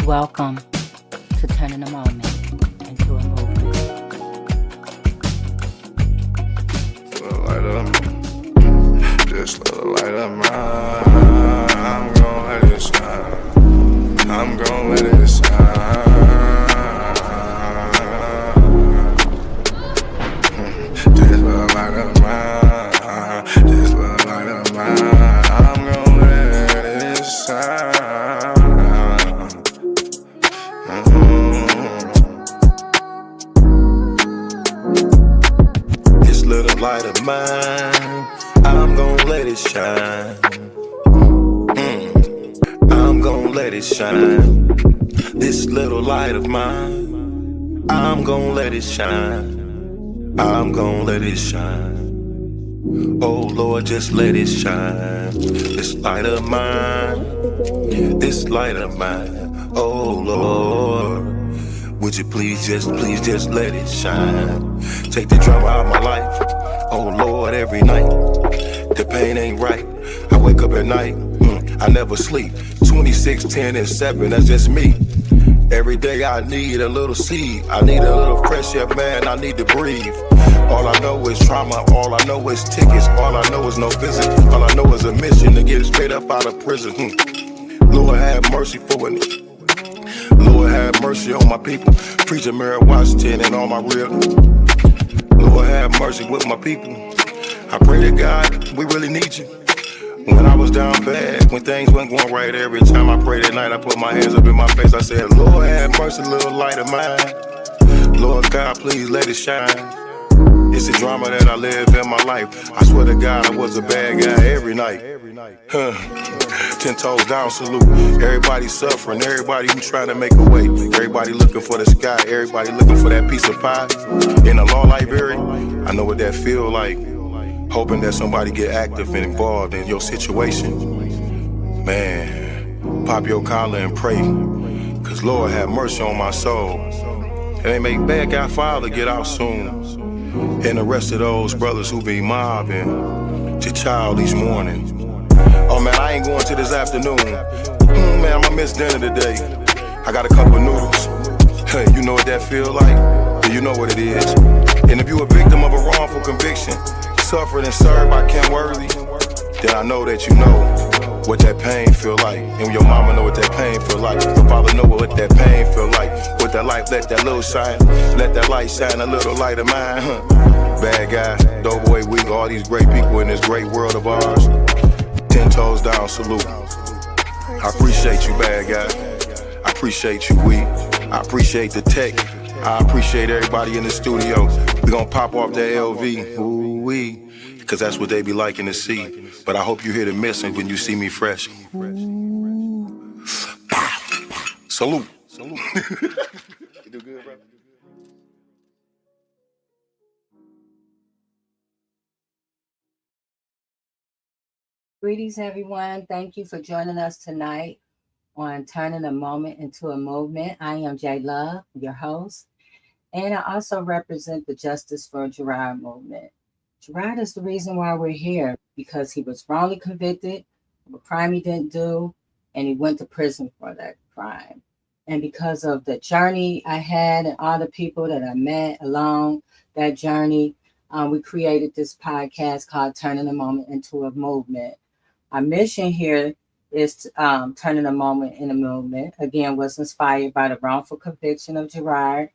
Welcome to turning a moment into a movement. This little light of mine, I'm gon' let it shine. I'm gon' let it shine. This little light of mine, this little light of mine, I'm gon' let it shine. This little light of mine, I'm gon' let it shine. I'm gon' let it shine. This little light of mine, I'm gon' let it shine. I'm gon' let it shine. Oh Lord, just let it shine. This light of mine, this light of mine. Oh Lord, would you please just let it shine. Take the drama out of my life. Oh Lord, every night the pain ain't right. I wake up at night, I never sleep. 26, 10, and 7, that's just me. Every day I need a little seed. I need a little fresh air, man, I need to breathe. All I know is trauma, all I know is tickets. All I know is no visit, all I know is a mission to get straight up out of prison. Lord have mercy for me. Lord have mercy on my people. Preacher Mary Washington and all my real. Lord have mercy with my people. I pray to God, we really need you. When I was down bad, when things weren't going right, every time I prayed at night, I put my hands up in my face. I said, Lord have mercy, little light of mine. Lord God, please let it shine. It's the drama that I live in my life. I swear to God, I was a bad guy every night. 10 toes down, salute. Everybody suffering, everybody who trying to make a way. Everybody looking for the sky, everybody looking for that piece of pie. In a law library, I know what that feel like. Hoping that somebody get active and involved in your situation. Man, pop your collar and pray. Cause Lord have mercy on my soul. And they make bad guy father get out soon. And the rest of those brothers who be mobbing to child each morning. Oh man, I ain't going to this afternoon. Man, I'ma miss dinner today. I got a cup of noodles. Hey, you know what that feel like? You know what it is. And if you a victim of a wrongful conviction, suffered and served by Ken Worthy, then I know that you know what that pain feel like. And your mama know what that pain feel like. Your father know what that pain feel like. With that light, let that little shine. Let that light shine, a little light of mine. Bad guy, Doughboy Week, all these great people in this great world of ours. 10 toes down, salute. I appreciate you, bad guy. I appreciate you, we. I appreciate the tech. I appreciate everybody in the studio. We gonna pop off that LV, ooh-wee, cause that's what they be liking to see. But I hope you hear the missing when you see me fresh. Salute. You do good, bro? Greetings, everyone. Thank you for joining us tonight on Turning a Moment into a Movement. I am J Love, your host, and I also represent the Justice for Gerard movement. Gerard is the reason why we're here because he was wrongly convicted of a crime he didn't do, and he went to prison for that crime. And because of the journey I had and all the people that I met along that journey, we created this podcast called Turning a Moment into a Movement. Our mission here is turning a moment in a movement. Again, was inspired by the wrongful conviction of Gerard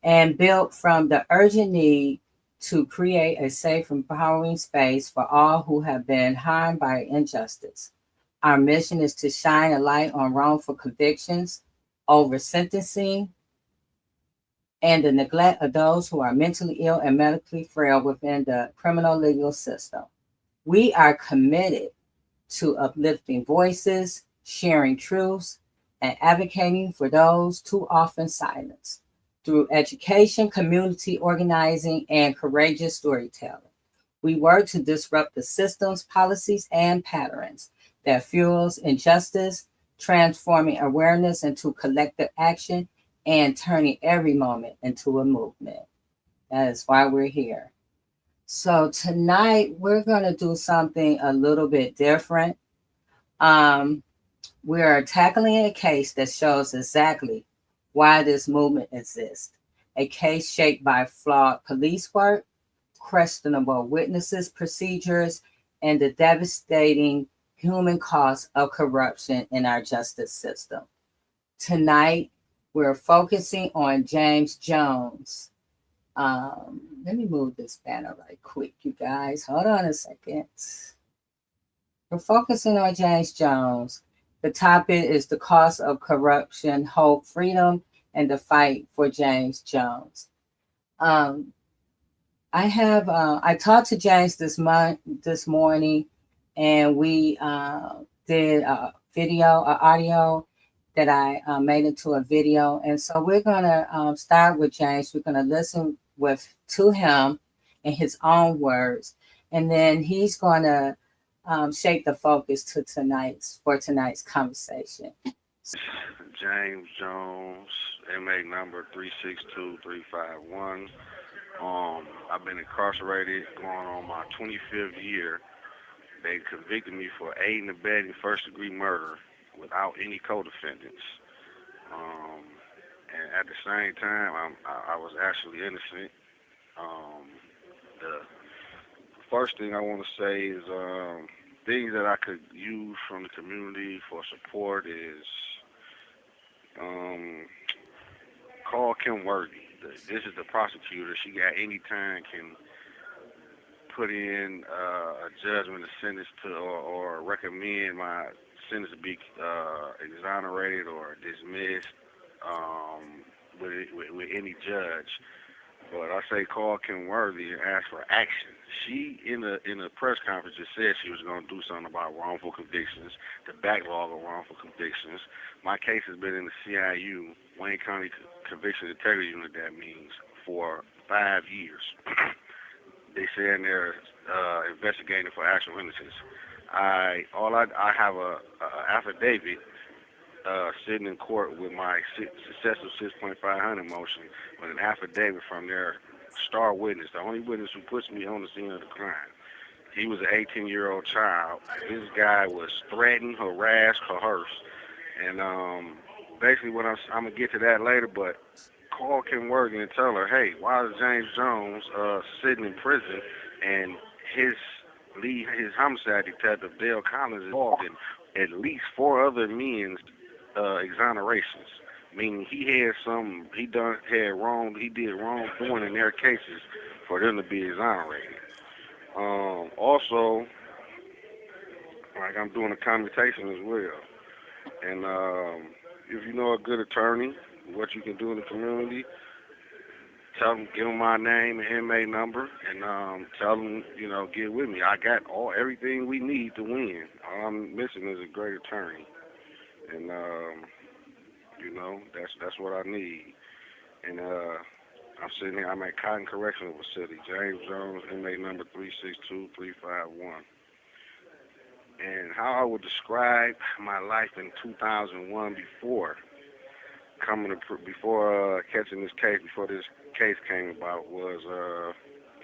and built from the urgent need to create a safe, empowering space for all who have been harmed by injustice. Our mission is to shine a light on wrongful convictions, over sentencing, and the neglect of those who are mentally ill and medically frail within the criminal legal system. We are committed to uplifting voices, sharing truths, and advocating for those too often silenced through education, community organizing, and courageous storytelling. We work to disrupt the systems, policies, and patterns that fuels injustice, transforming awareness into collective action, and turning every moment into a movement. That is why we're here. So tonight we're going to do something a little bit different. We are tackling a case that shows exactly why this movement exists. A case shaped by flawed police work, questionable witnesses' procedures, and the devastating human cost of corruption in our justice system. Tonight, we're focusing on James Jones. Let me move this banner right quick, you guys. Hold on a second. We're focusing on James Jones. The topic is the cost of corruption, hope, freedom, and the fight for James Jones. Um, I talked to James this morning, and we did a video, audio that I made into a video, and so we're gonna start with James. We're gonna listen to him in his own words, and then he's gonna shape the focus to tonight's conversation. James Jones, MA number 362351. I've been incarcerated going on my 25th year. They convicted me for aiding and abetting first-degree murder without any co-defendants. And at the same time, I was actually innocent. The first thing I want to say is things that I could use from the community for support is call Kim Worthy. This is the prosecutor. She got any time can put in a judgment, a sentence to, or recommend my sentence to be exonerated or dismissed with any judge. But I say call Kim Worthy and ask for action. She in a press conference just said she was going to do something about wrongful convictions, the backlog of wrongful convictions. My case has been in the CIU, Wayne County Conviction Integrity Unit, that means, for 5 years. They saying they're investigating for actual innocence. I have a affidavit sitting in court with my successive 6.500 motion with an affidavit from their star witness, the only witness who puts me on the scene of the crime. He was an 18-year-old child. This guy was threatened, harassed, coerced. And basically what I'm going to get to that later, but call Kim Worthy and tell her, hey, why is James Jones sitting in prison and his homicide detective, Dale Collins, is involved in at least 4 other men's exonerations, meaning he did wrongdoing in their cases for them to be exonerated. Also, like I'm doing a commutation as well. And if you know a good attorney, what you can do in the community, tell them, give them my name and MA number, and tell them, get with me. I got everything we need to win. All I'm missing is a great attorney. And, that's what I need. And I'm sitting here, I'm at Cotton Correctional Facility, James Jones, MA number 362351. And how I would describe my life in 2001 before catching this case, before this case came about, was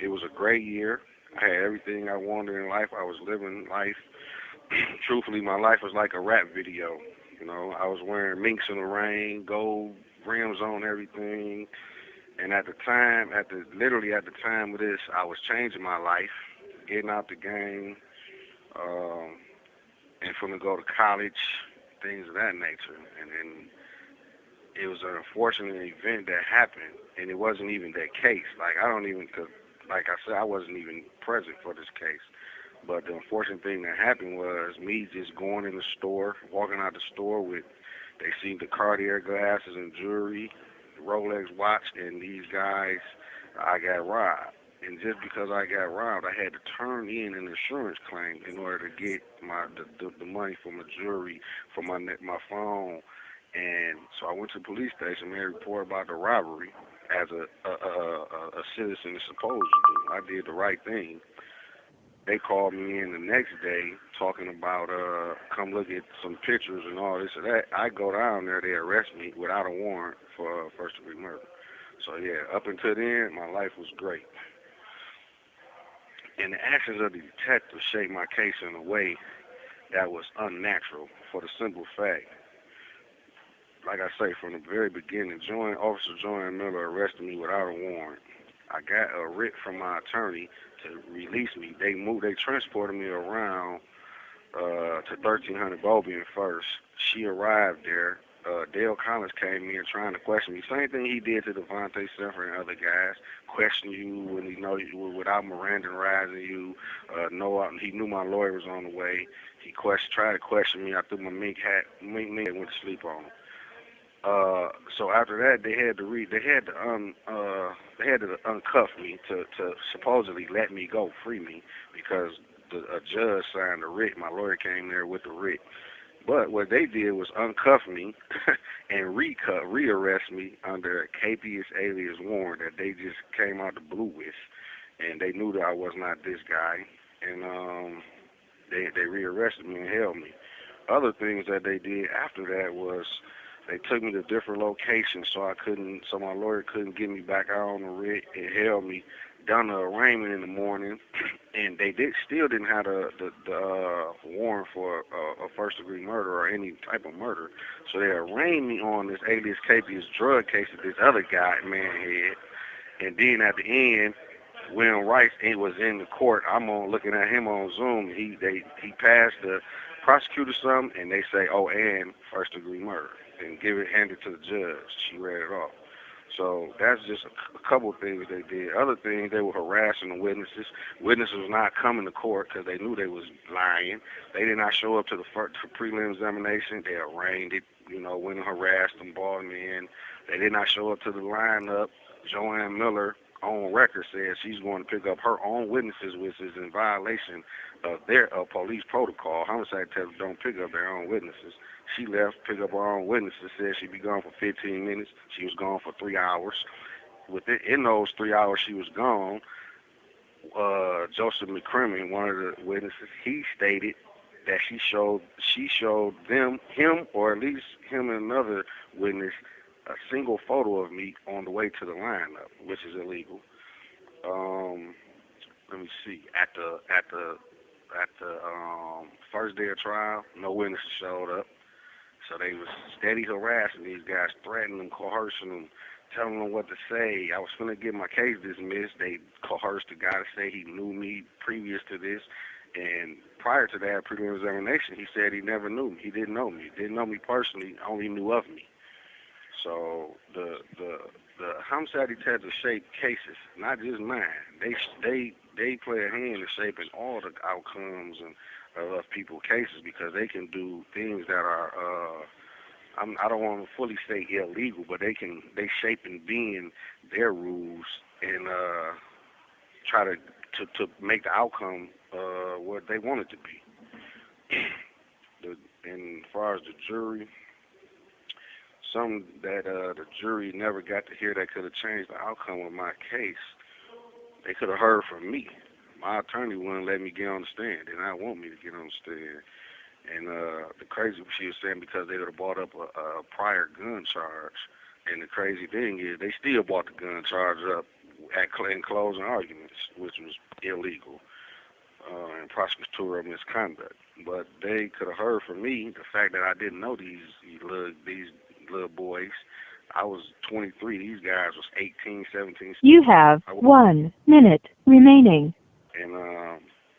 it was a great year. I had everything I wanted in life. I was living life. Truthfully, my life was like a rap video. I was wearing minks in the rain, gold rims on everything. And at the time of this, I was changing my life, getting out the game, and from to go to college, things of that nature. And then it was an unfortunate event that happened, and it wasn't even that case. Like I said, I wasn't even present for this case. But the unfortunate thing that happened was me just going in the store, walking out the store they seen the Cartier glasses and jewelry, the Rolex watch, and these guys, I got robbed. And just because I got robbed, I had to turn in an insurance claim in order to get the money for my jewelry, for my phone. And so I went to the police station, made a report about the robbery, as a citizen is supposed to do. I did the right thing. They called me in the next day talking about come look at some pictures and all this and that. I go down there, they arrest me without a warrant for first-degree murder. So yeah, up until then, my life was great. And the actions of the detective shaped my case in a way that was unnatural for the simple fact, like I say, from the very beginning, Officer Joanne Miller arrested me without a warrant. I got a writ from my attorney to release me. They transported me around to 1300 Bobian first. She arrived there. Dale Collins came in trying to question me. Same thing he did to Devontae Sanford and other guys. Question you when he know you without Mirandizing you. He knew my lawyer was on the way. He tried to question me. I threw my mink hat and went to sleep on him. So after that, they had to uncuff me to supposedly let me go, free me, because a judge signed a writ. My lawyer came there with the writ. But what they did was uncuff me and rearrest me under a capious alias warrant that they just came out the blue with, and they knew that I was not this guy, and they rearrested me and held me. Other things that they did after that was they took me to different locations so my lawyer couldn't get me back out on the writ. It held me, done the arraignment in the morning, and they still didn't have the warrant for a first-degree murder or any type of murder. So they arraigned me on this alias capious drug case that this other man had. And then at the end, William Rice was in the court. I'm looking at him on Zoom. He passed the prosecutor something, and they say, "Oh, and first-degree murder," and hand it to the judge. She read it off. So that's just a couple of things they did. Other things, they were harassing the witnesses. Witnesses was not coming to court because they knew they was lying. They did not show up to the prelim examination. They arraigned it, went and harassed them, brought them in. They did not show up to the lineup. Joanne Miller, on record, said she's going to pick up her own witnesses, which is in violation of their police protocol. Homicide detectives don't pick up their own witnesses. She left, picked up her own witnesses, said she'd be gone for 15 minutes. She was gone for 3 hours. In those 3 hours she was gone, Joseph McCrimmon, one of the witnesses, he stated that she showed him, or at least him and another witness, a single photo of me on the way to the lineup, which is illegal. Let me see. At the first day of trial, no witnesses showed up. So they was steady harassing these guys, threatening them, coercing them, telling them what to say. I was finna get my case dismissed. They coerced the guy to say he knew me previous to this. And prior to that preliminary examination, he said he never knew me. He didn't know me. Didn't know me personally, only knew of me. So the homicide detectives shape cases, not just mine. They play a hand in shaping all the outcomes of people's cases, because they can do things that are I don't want to fully say illegal, but they shape and bend their rules and try to make the outcome what they want it to be. And as far as the jury, something that the jury never got to hear that could have changed the outcome of my case, they could have heard from me. My attorney wouldn't let me get on the stand. They did not want me to get on the stand. And the crazy, she was saying, because they would have brought up a prior gun charge. And the crazy thing is, they still brought the gun charge up in closing arguments, which was illegal, and prosecutorial misconduct. But they could have heard from me the fact that I didn't know these little boys. I was 23. These guys was 18, 17. You have 1 minute remaining. And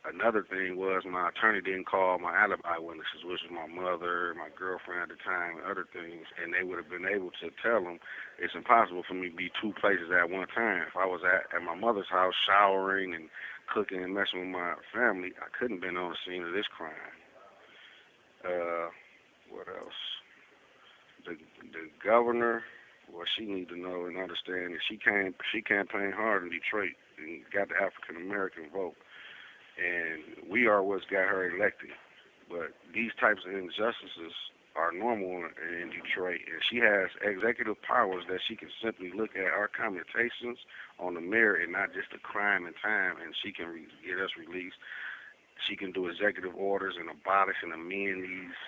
another thing was, my attorney didn't call my alibi witnesses, which was my mother, my girlfriend at the time, and other things, and they would have been able to tell them it's impossible for me to be two places at one time. If I was at my mother's house showering and cooking and messing with my family, I couldn't have been on the scene of this crime. What else? The governor, what she need to know and understand is she campaigned hard in Detroit and got the African American vote, and we are what's got her elected. But these types of injustices are normal in Detroit, and she has executive powers that she can simply look at our commutations on the merit and not just the crime and time, and she can get us released. She can do executive orders and abolish and amend these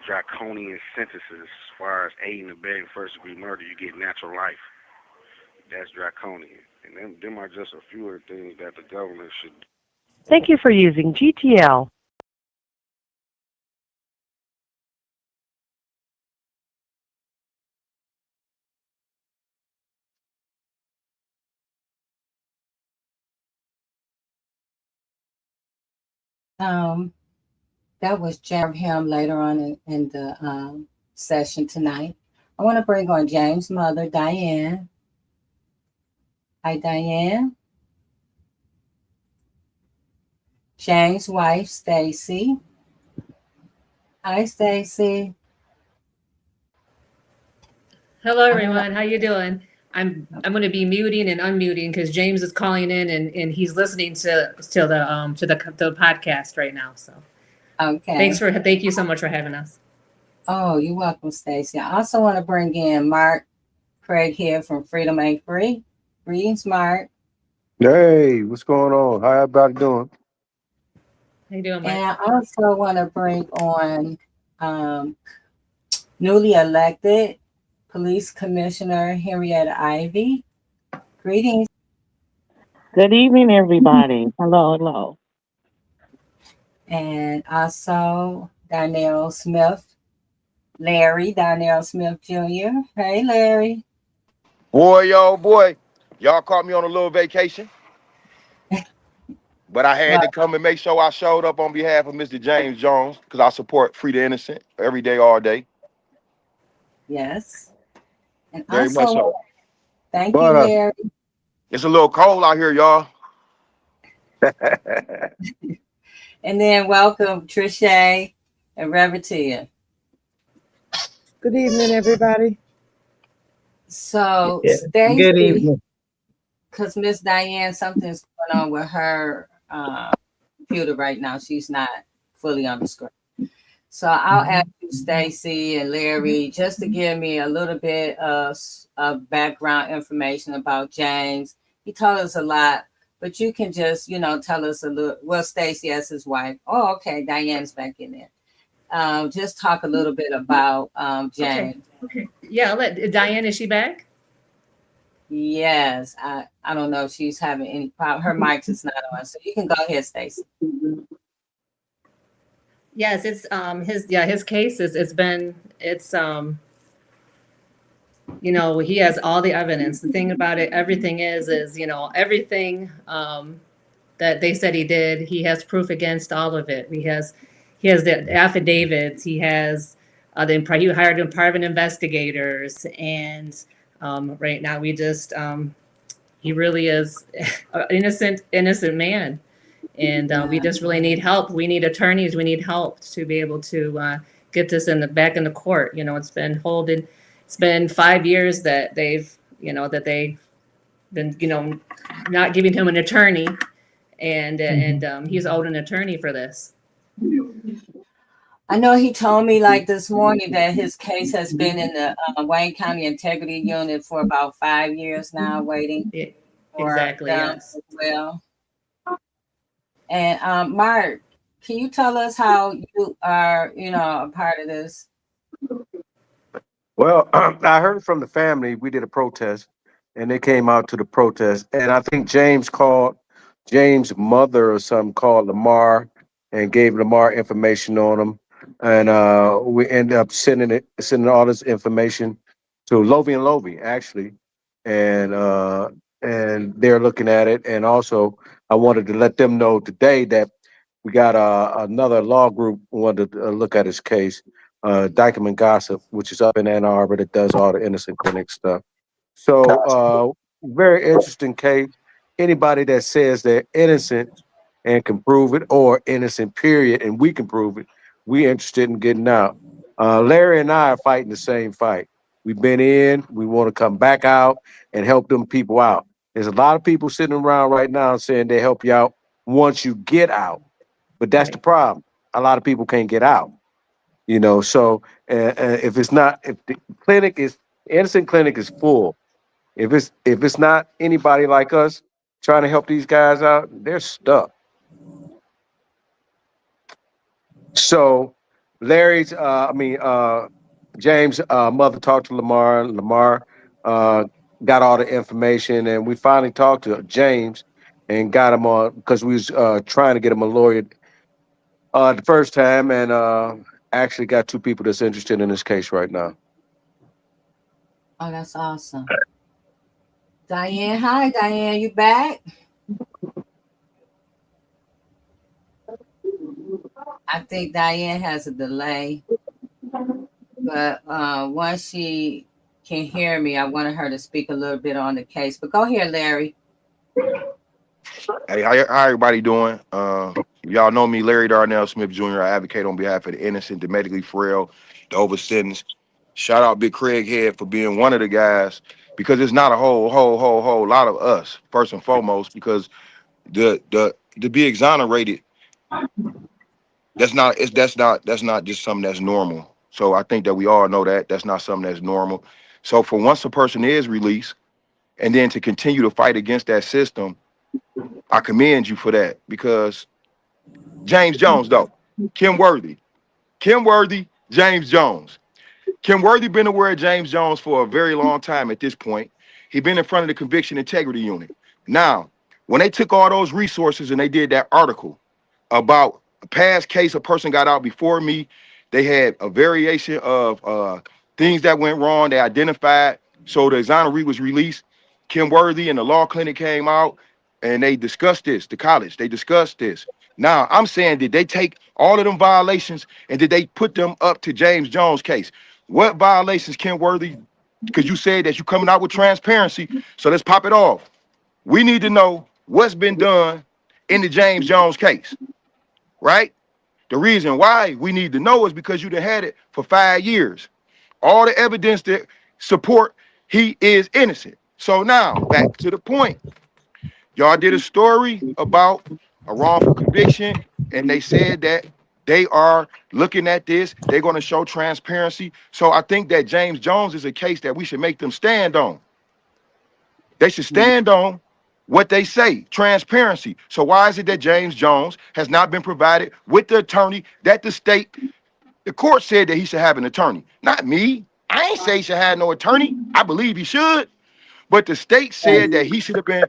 draconian sentences as far as aiding and abetting first-degree murder. You get natural life. That's draconian. And them are just a few of the things that the government should do. Thank you for using GTL. that was him later on in the session tonight. I want to bring on James' mother, Diane. Hi, Diane. James' wife, Stacy. Hi, Stacy. Hello, everyone. How you doing? I'm going to be muting and unmuting because James is calling in and he's listening to the podcast right now. So okay. Thank you so much for having us. Oh, you're welcome, Stacy. I also want to bring in Mark Craig here from Freedom Ain't Free. Greetings, Mark. Hey, what's going on? How everybody doing? How you doing, Mike? And I also want to bring on newly elected Police Commissioner Henrietta Ivy. Greetings. Good evening, everybody. Hello. And also Darnell Smith, Larry Darnell Smith Jr. Hey, Larry. Boy, y'all caught me on a little vacation. But I had to come and make sure I showed up on behalf of Mr. James Jones because I support Free the Innocent every day, all day. Yes. And Very also, much so. Thank you, Larry. It's a little cold out here, y'all. And then welcome Trisha and Revertia. Good evening, everybody. So, Good evening. Because Miss Diane, something's going on with her computer right now. She's not fully on the screen. So I'll ask you, Stacy and Larry, just to give me a little bit of background information about James. He told us a lot, but you can just, tell us a little. Well, Stacy as his wife. Oh, okay. Diane's back in there. Just talk a little bit about James. Okay. Yeah, I'll let Diane. Is she back? Yes. I don't know if she's having any problem. Her mic is not on, so you can go ahead, Stacy. Yes, it's his case is he has all the evidence. The thing about it, everything is everything that they said he did, he has proof against all of it. He has the affidavits, he has he hired private investigators, and right now we just he really is an innocent man. And we just really need help. We need attorneys. We need help to be able to get this back in the court. It's been holding. It's been 5 years that they've been not giving him an attorney, and he's owed an attorney for this. I know he told me this morning that his case has been in the Wayne County Integrity Unit for about 5 years now, waiting. Exactly. Yes. As well. And Mark, can you tell us how you are, a part of this? Well, I heard from the family. We did a protest, and they came out to the protest. And I think James' mother or something called Lamar and gave Lamar information on him. And we ended up sending all this information to Lovie and Lovie, actually. And they're looking at it. And also, I wanted to let them know today that we got another law group wanted to look at his case, Dykeman Gossip, which is up in Ann Arbor, that does all the innocent clinic stuff. So very interesting case. Anybody that says they're innocent and can prove it, or innocent, period, and we can prove it, we interested in getting out. Larry and I are fighting the same fight. We've been in, we want to come back out and help them people out. There's a lot of people sitting around right now saying they help you out once you get out. But that's the problem. A lot of people can't get out, So if the innocent clinic is full, if it's not anybody like us trying to help these guys out, they're stuck. So James' mother talked to Lamar. Lamar got all the information, and we finally talked to James and got him on because we was trying to get him a lawyer the first time, and actually got two people that's interested in this case right now. Oh, that's awesome. Diane, hi, Diane, you back? I think Diane has a delay, but once she can hear me, I wanted her to speak a little bit on the case. But go ahead, Larry. Hey, how everybody doing? Y'all know me, Larry Darnell Smith Jr. I advocate on behalf of the innocent, the medically frail, the over sentenced. Shout out Big Craig Head for being one of the guys, because it's not a whole lot of us, first and foremost, because the to be exonerated, that's not just something that's normal. So I think that we all know that that's not something that's normal. So for once a person is released, and then to continue to fight against that system, I commend you for that, because James Jones, though. Kim Worthy. Kim Worthy, James Jones. Kim Worthy been aware of James Jones for a very long time at this point. He been in front of the Conviction Integrity Unit. Now, when they took all those resources and they did that article about a past case, a person got out before me, they had a variation of things that went wrong. They identified. So the exoneree was released. Kim Worthy and the law clinic came out and they discussed this, the college, they discussed this. Now, I'm saying, did they take all of them violations and did they put them up to James Jones' case? What violations, Kim Worthy? Because you said that you're coming out with transparency. So let's pop it off. We need to know what's been done in the James Jones case, right? The reason why we need to know is because you done had it for 5 years. All the evidence that support he is innocent. So now, back to the point. Y'all did a story about a wrongful conviction, and they said that they are looking at this. They're going to show transparency. So I think that James Jones is a case that we should make them stand on. They should stand on what they say, transparency. So why is it that James Jones has not been provided with the attorney that the court said that he should have an attorney? Not me. I ain't say he should have no attorney. I believe he should. But the state said that he should have been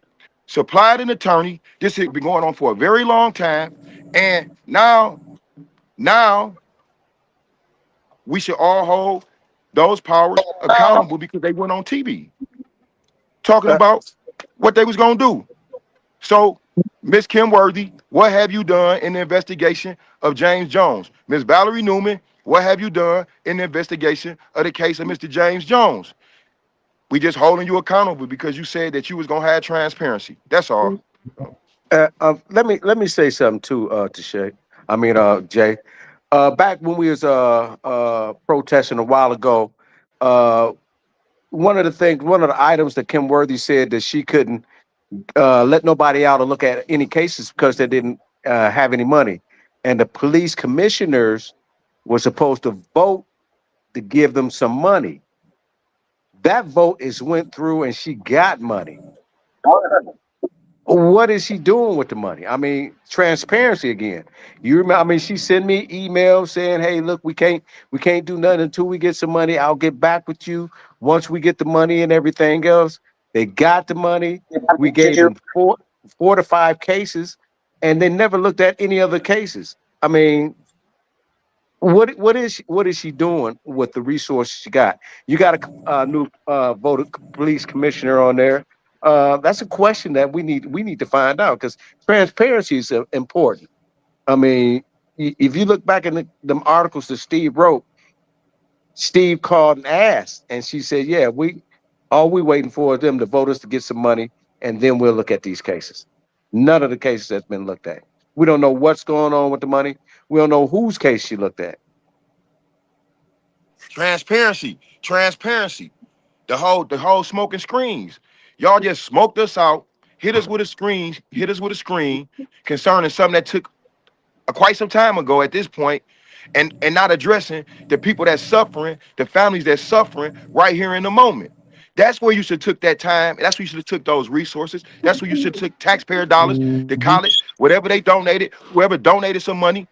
supplied an attorney. This has been going on for a very long time. And now we should all hold those powers accountable because they went on TV talking about what they was going to do. So, Miss Kim Worthy, what have you done in the investigation of James Jones? Miss Valerie Newman, what have you done in the investigation of the case of Mr. James Jones? We just holding you accountable because you said that you was gonna have transparency. That's all. Let me say something to Shay. I mean, Jay. Back when we was protesting a while ago, one of the items that Kim Worthy said that she couldn't let nobody out or look at any cases because they didn't have any money, and the police commissioners were supposed to vote to give them some money. That vote is went through, and she got money. What is she doing with the money? I mean, transparency again. You remember? I mean, she sent me emails saying, "Hey, look, we can't do nothing until we get some money. I'll get back with you once we get the money and everything else." They got the money. We gave them four to five cases, and they never looked at any other cases. I mean, what is she doing with the resources she got? You got a new voter police commissioner on there. That's a question that we need to find out because transparency is important. I mean, if you look back in them articles that Steve wrote, Steve called and asked, and she said, "Yeah, all we waiting for is them to vote us to get some money, and then we'll look at these cases." None of the cases has been looked at. We don't know what's going on with the money. We don't know whose case she looked at. Transparency. The whole smoking screens. Y'all just smoked us out, hit us with a screen concerning something that took quite some time ago at this point, and not addressing the people that's suffering, the families that's suffering right here in the moment. That's where you should took that time. That's where you should have took those resources. That's where you should took taxpayer dollars, the college, whatever they donated, whoever donated some money.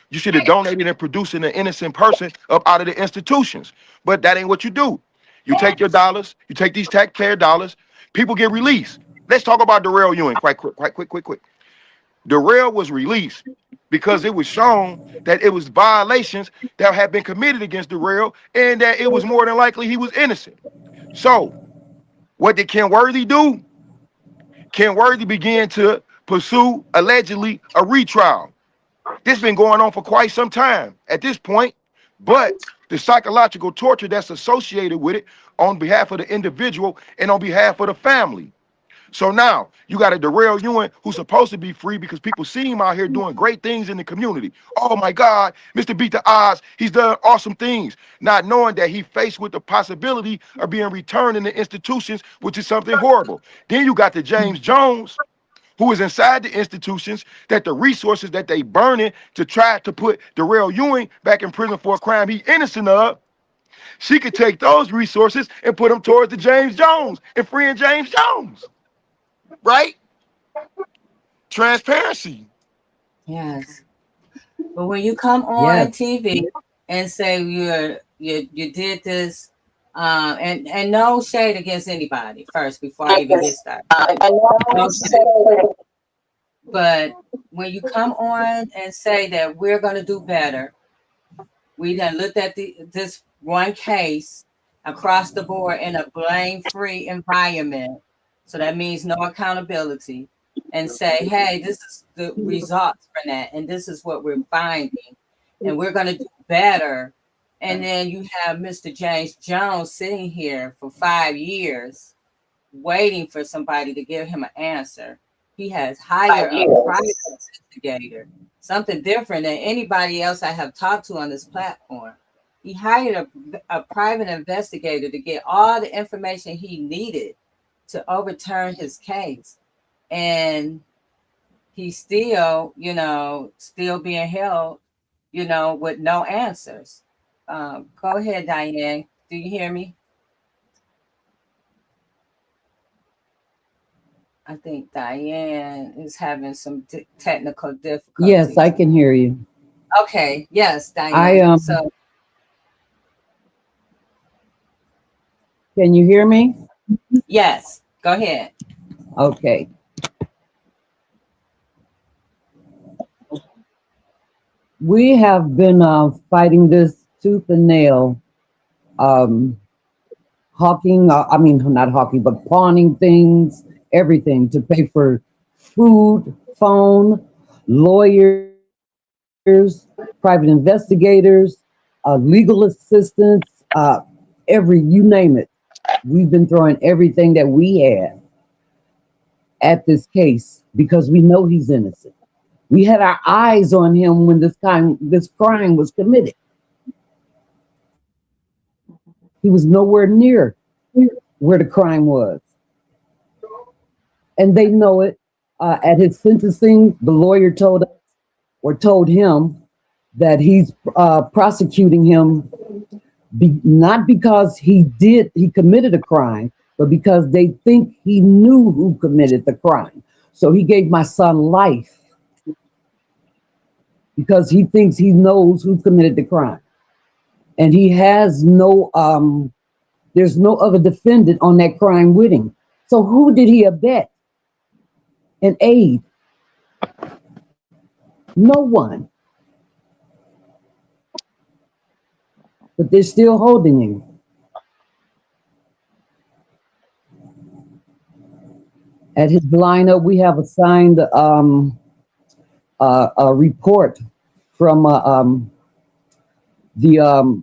You should have donated and producing an innocent person up out of the institutions. But that ain't what you do. You take your dollars, you take these taxpayer dollars, people get released. Let's talk about Darrell Ewing quite quick. Darrell was released because it was shown that it was violations that had been committed against Darrell and that it was more than likely he was innocent. So what did Ken Worthy do? Ken Worthy began to pursue allegedly a retrial. This been going on for quite some time at this point, but the psychological torture that's associated with it on behalf of the individual and on behalf of the family. So now you got a Darrell Ewing who's supposed to be free because people see him out here doing great things in the community. Oh my God, Mr. Beat the Odds, he's done awesome things, not knowing that he faced with the possibility of being returned in the institutions, which is something horrible. Then you got the James Jones, who is inside the institutions, that the resources that they burning to try to put Darrell Ewing back in prison for a crime he innocent of, she could take those resources and put them towards the James Jones and freeing James Jones. Right? Transparency. Yes. But when you come on TV and say you did this, and no shade against anybody first before I even get started. No shade. But when you come on and say that we're going to do better, we done looked at this one case across the board in a blame-free environment. So that means no accountability. And say, hey, this is the results from that, and this is what we're finding, and we're going to do better. And then you have Mr. James Jones sitting here for 5 years waiting for somebody to give him an answer. He has hired a private investigator, something different than anybody else I have talked to on this platform. He hired a private investigator to get all the information he needed to overturn his case. And he's still, still being held, with no answers. Go ahead, Diane. Do you hear me? I think Diane is having some technical difficulties. Yes, I can hear you. Okay. Yes, Diane. So, can you hear me? Yes. Go ahead. Okay. We have been fighting this tooth and nail, not hawking, but pawning things, everything to pay for food, phone, lawyers, private investigators, legal assistance, you name it. We've been throwing everything that we have at this case because we know he's innocent. We had our eyes on him when this crime was committed. He was nowhere near where the crime was. And they know it. At his sentencing, the lawyer told him that he's prosecuting him not because he committed a crime, but because they think he knew who committed the crime. So he gave my son life because he thinks he knows who committed the crime. And he has there's no other defendant on that crime with him. So who did he abet and aid? No one. But they're still holding him. At his lineup, we have assigned a report from the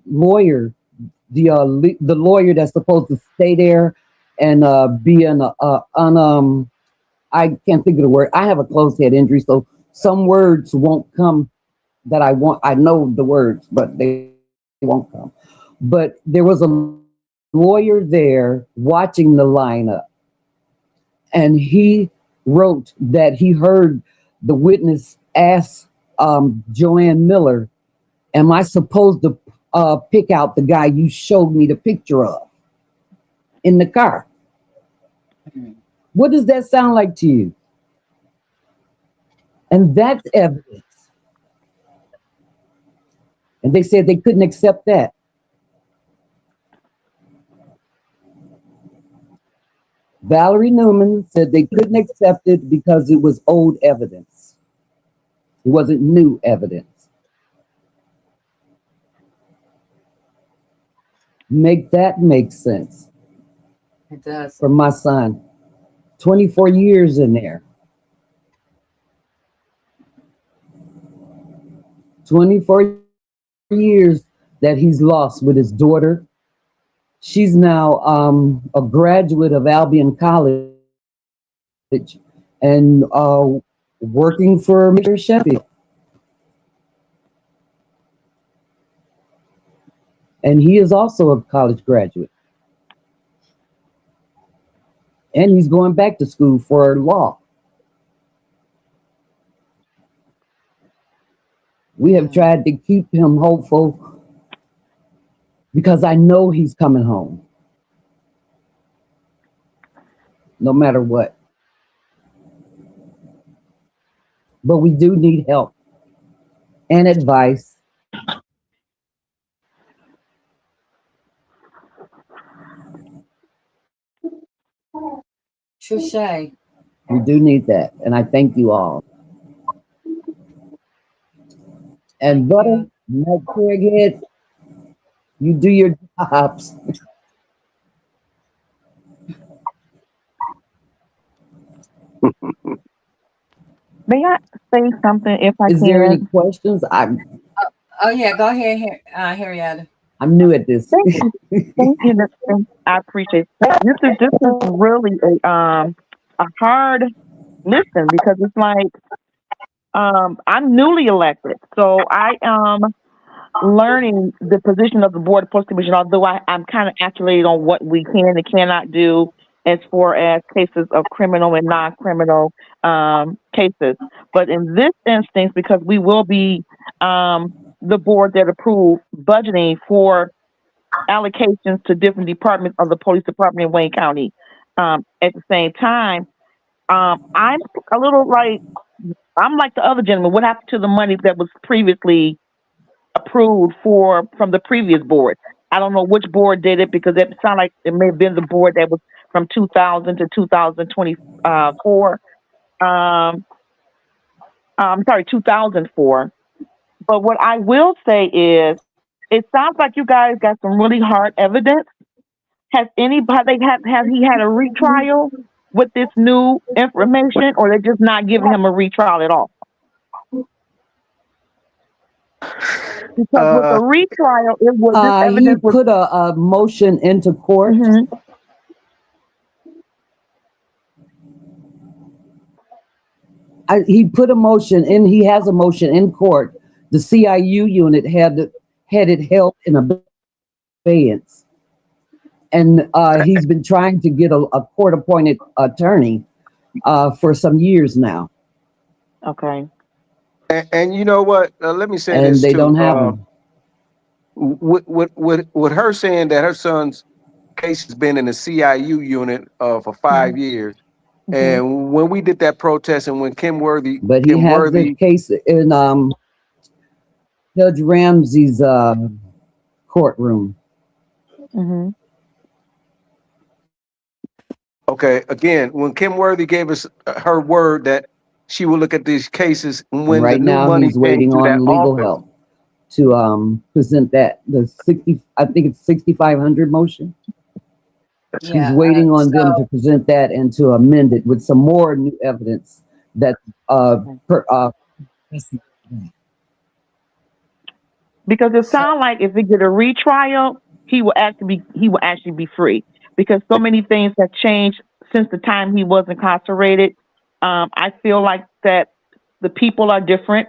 lawyer, the lawyer that's supposed to stay there and be I can't think of the word. I have a closed head injury, so some words won't come that I want. I know the words, but they won't come. But there was a lawyer there watching the lineup, and he wrote that he heard the witness ask Joanne Miller, am I supposed to pick out the guy you showed me the picture of in the car? What does that sound like to you? And that's evidence. And they said they couldn't accept that. Valerie Newman said they couldn't accept it because it was old evidence. It wasn't new evidence. Make that make sense. It does. For my son. 24 years in there. 24 years that he's lost with his daughter. She's now a graduate of Albion College and working for Mayor Sheffield. And he is also a college graduate. And he's going back to school for law. We have tried to keep him hopeful because I know he's coming home, no matter what. But we do need help and advice. Touche. We do need that. And I thank you all. And Butter, Mike Craighead, you do your jobs. May I say something if I Is there any can? questions? Oh yeah, go ahead, Harrietta. I'm new at this. Thank you. Thank you. I appreciate it. This is really a hard listen because it's like I'm newly elected, so I am learning the position of the board of post commission. Although I'm kind of acclimated on what we can and cannot do as far as cases of criminal and non-criminal cases, but in this instance, because we will be the board that approve budgeting for allocations to different departments of the police department in Wayne County. At the same time, I'm a little like I'm like the other gentleman. What happened to the money that was previously approved from the previous board? I don't know which board did it because it sounded like it may have been the board that was from 2000 to 2024. I'm sorry, 2004. But what I will say is, it sounds like you guys got some really hard evidence. Has anybody have he had a retrial with this new information, or they're just not giving him a retrial at all? Because with the retrial, it was this He evidence was. put a motion into court. He put a motion in. He has a motion in court. The CIU unit had it held in abeyance, and he's been trying to get a court-appointed attorney for some years now. Okay. And you know what? Let me say And this they too. don't have him. With her saying that her son's case has been in the CIU unit for 5 years, and when we did that protest, and when But he has the case in Judge Ramsey's courtroom. Okay, again, when Kim Worthy gave us her word that she will look at these cases And when the right new now money he's came waiting to that on legal office. help to present that I think it's 6,500 motion. He's waiting on them to present that and to amend it with some more new evidence that Because it sounds like if we get a retrial, he will actually be free. Because so many things have changed since the time he was incarcerated. I feel like that the people are different.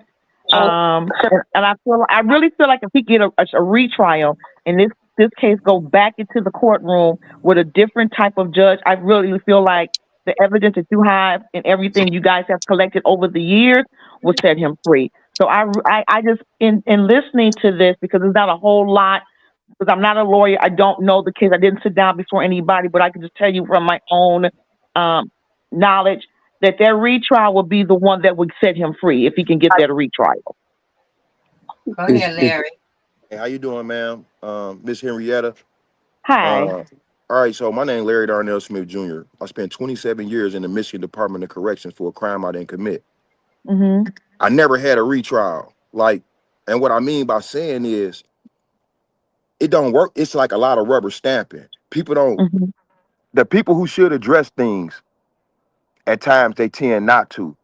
And I really feel like if he get a retrial and this case go back into the courtroom with a different type of judge, I really feel like the evidence that you have and everything you guys have collected over the years will set him free. So I just in listening to this, because there's not a whole lot, because I'm not a lawyer, I don't know the case. I didn't sit down before anybody, but I can just tell you from my own knowledge that their retrial will be the one that would set him free if he can get that retrial. Go ahead, Larry. Hey, how you doing, ma'am? Miss Henrietta. Hi. All right, so my name is Larry Darnell Smith Jr. I spent 27 years in the Michigan Department of Corrections for a crime I didn't commit. I never had a retrial. And what I mean by saying is, it don't work. It's like a lot of rubber stamping. People don't, the people who should address things, at times they tend not to.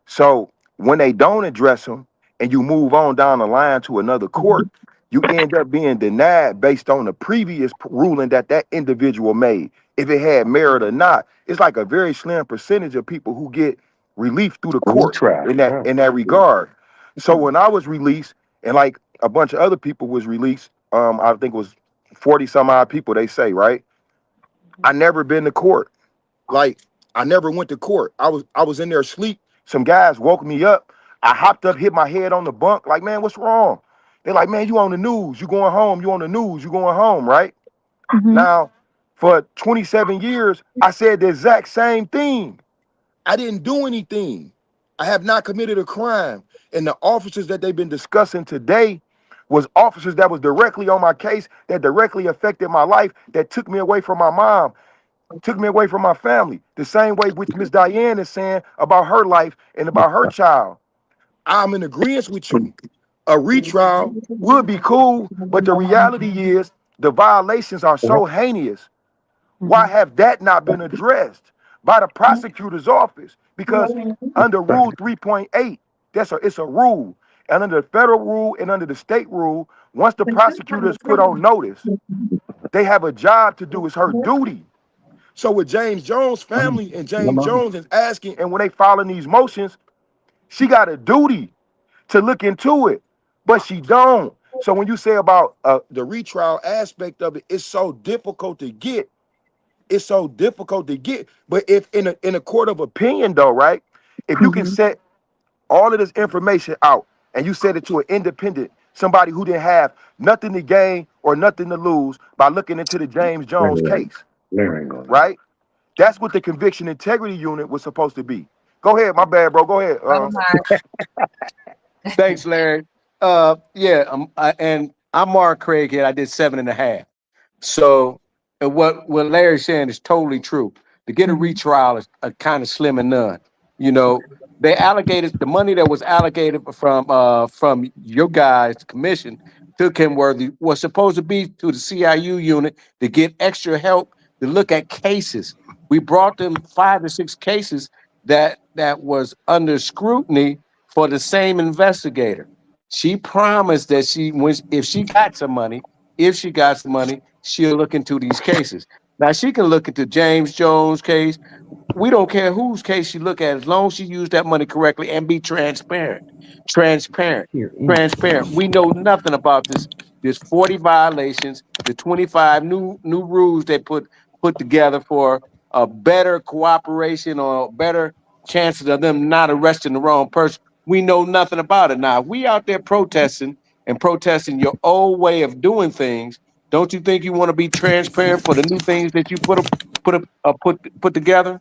So when they don't address them, and you move on down the line to another court, you end up being denied based on the previous ruling that that individual made, if it had merit or not. It's like a very slim percentage of people who get relief through the court Retrial. Yeah. in that regard. So when I was released, and like a bunch of other people was released, I think it was 40 some odd people, they say, right? I never been to court. Like, I never went to court. I was in there asleep. Some guys woke me up. I hopped up, hit my head on the bunk, like, man, what's wrong? They're like, man, you on the news, you going home, you on the news, you going home, right? Mm-hmm. Now, for 27 years, I said the exact same thing. I didn't do anything. I have not committed a crime. And the officers that they've been discussing today was officers that was directly on my case, that directly affected my life, that took me away from my mom, took me away from my family. The same way which Miss Diane is saying about her life and about her child. I'm in agreement with you. A retrial would be cool, but the reality is the violations are so heinous. Why have that not been addressed by the prosecutor's office? Because under Rule 3.8, it's a rule. And under the federal rule and under the state rule, once the prosecutor is put on notice, they have a job to do. It's her duty. So with James Jones' family and James Jones is asking, and when they filing these motions, she got a duty to look into it, but she don't. So when you say about the retrial aspect of it, it's so difficult to get. It's so difficult to get. But if in a court of opinion, though, right? If you can set all of this information out and you set it to an independent, somebody who didn't have nothing to gain or nothing to lose by looking into the James Jones case, right? That's what the conviction integrity unit was supposed to be. Go ahead, my bad, bro. Go ahead. Oh my. Thanks, Larry. And I'm Mark Craighead. I did 7.5. So what Larry's saying is totally true. To get a retrial is a kind of slim and none. You know, they allocated the money that was allocated from your guys' commission to Kenworthy was supposed to be to the CIU unit to get extra help to look at cases. We brought them 5 to 6 cases that was under scrutiny for the same investigator. She promised that if she got some money, she'll look into these cases. Now she can look into James Jones' case. We don't care whose case she look at, as long as she used that money correctly and be transparent. Transparent. We know nothing about this. There's 40 violations, the 25 new rules they put together for a better cooperation or better chances of them not arresting the wrong person. We know nothing about it. Now, if we out there protesting your old way of doing things, don't you think you want to be transparent for the new things that you put together?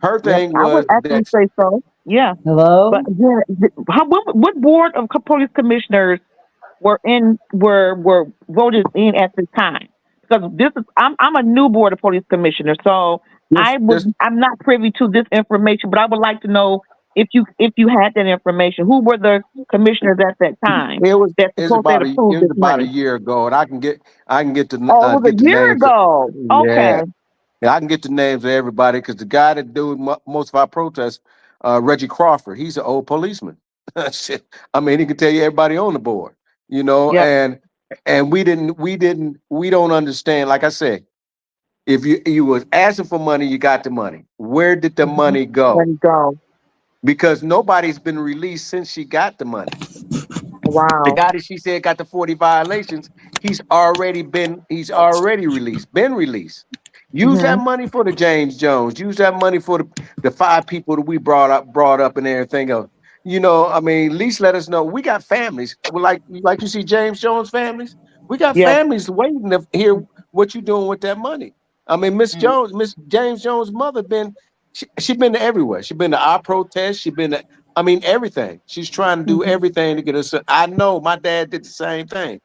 Her thing I would was actually that say so. Yeah. Hello? But again, what board of police commissioners were voted in at this time? Because I'm a new board of police commissioner, so I'm not privy to this information, but I would like to know if you had that information. Who were the commissioners at that time that supposed to approve this about a money? year ago, and I can get Oh, it was get a the year names. ago. Okay. Yeah, I can get the names of everybody because the guy that do most of our protests, Reggie Crawford, he's an old policeman. Shit. I mean, he can tell you everybody on the board, Yep. and we don't understand. Like I said, if you was asking for money, you got the money. Where did the money go? Let it go. Because nobody's been released since she got the money. The Wow. guy that she said got the 40 violations, he's already released, been released. Use that money for the James Jones. Use that money for the 5 people that we brought up and everything else. I mean, at least let us know. We got families. Like you see James Jones families. We got Yes. families waiting to hear what you're doing with that money. I mean, Miss James Jones' mother she been to everywhere. She been to our protest. She been to, I mean, everything. She's trying to do everything to get us. I know my dad did the same thing.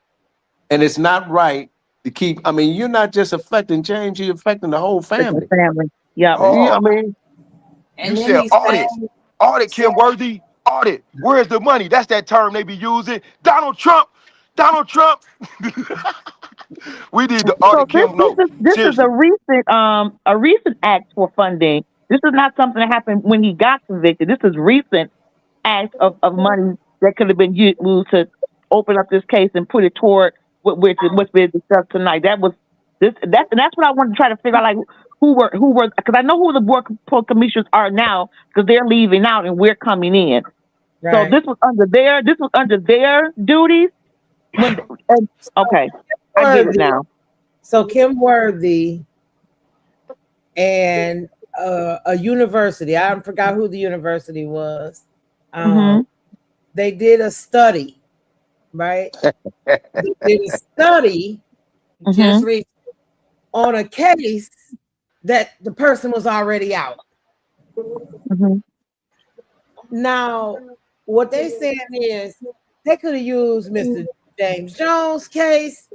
And it's not right to keep, I mean, you're not just affecting James, you're affecting the whole It's a family. family. Yep. I mean, And You then said these audit, Kim Worthy, audit. Where's the money? That's that term they be using. Donald Trump. We need to So audit Kim. No, this is seriously. a recent act for funding. This is not something that happened when he got convicted. This is recent acts of money that could have been used to open up this case and put it toward what's been discussed tonight. That was that's what I wanted to try to figure out, like who were, because I know who the board commissioners are now, because they're leaving out and we're coming in. Right. So this was under their duties. Okay, I get it now. So Kim Worthy and a university, I forgot who the university was. They did a study, right? They did a study just on a case that the person was already out. Now, what they saying is they could have used Mr. James Jones' case.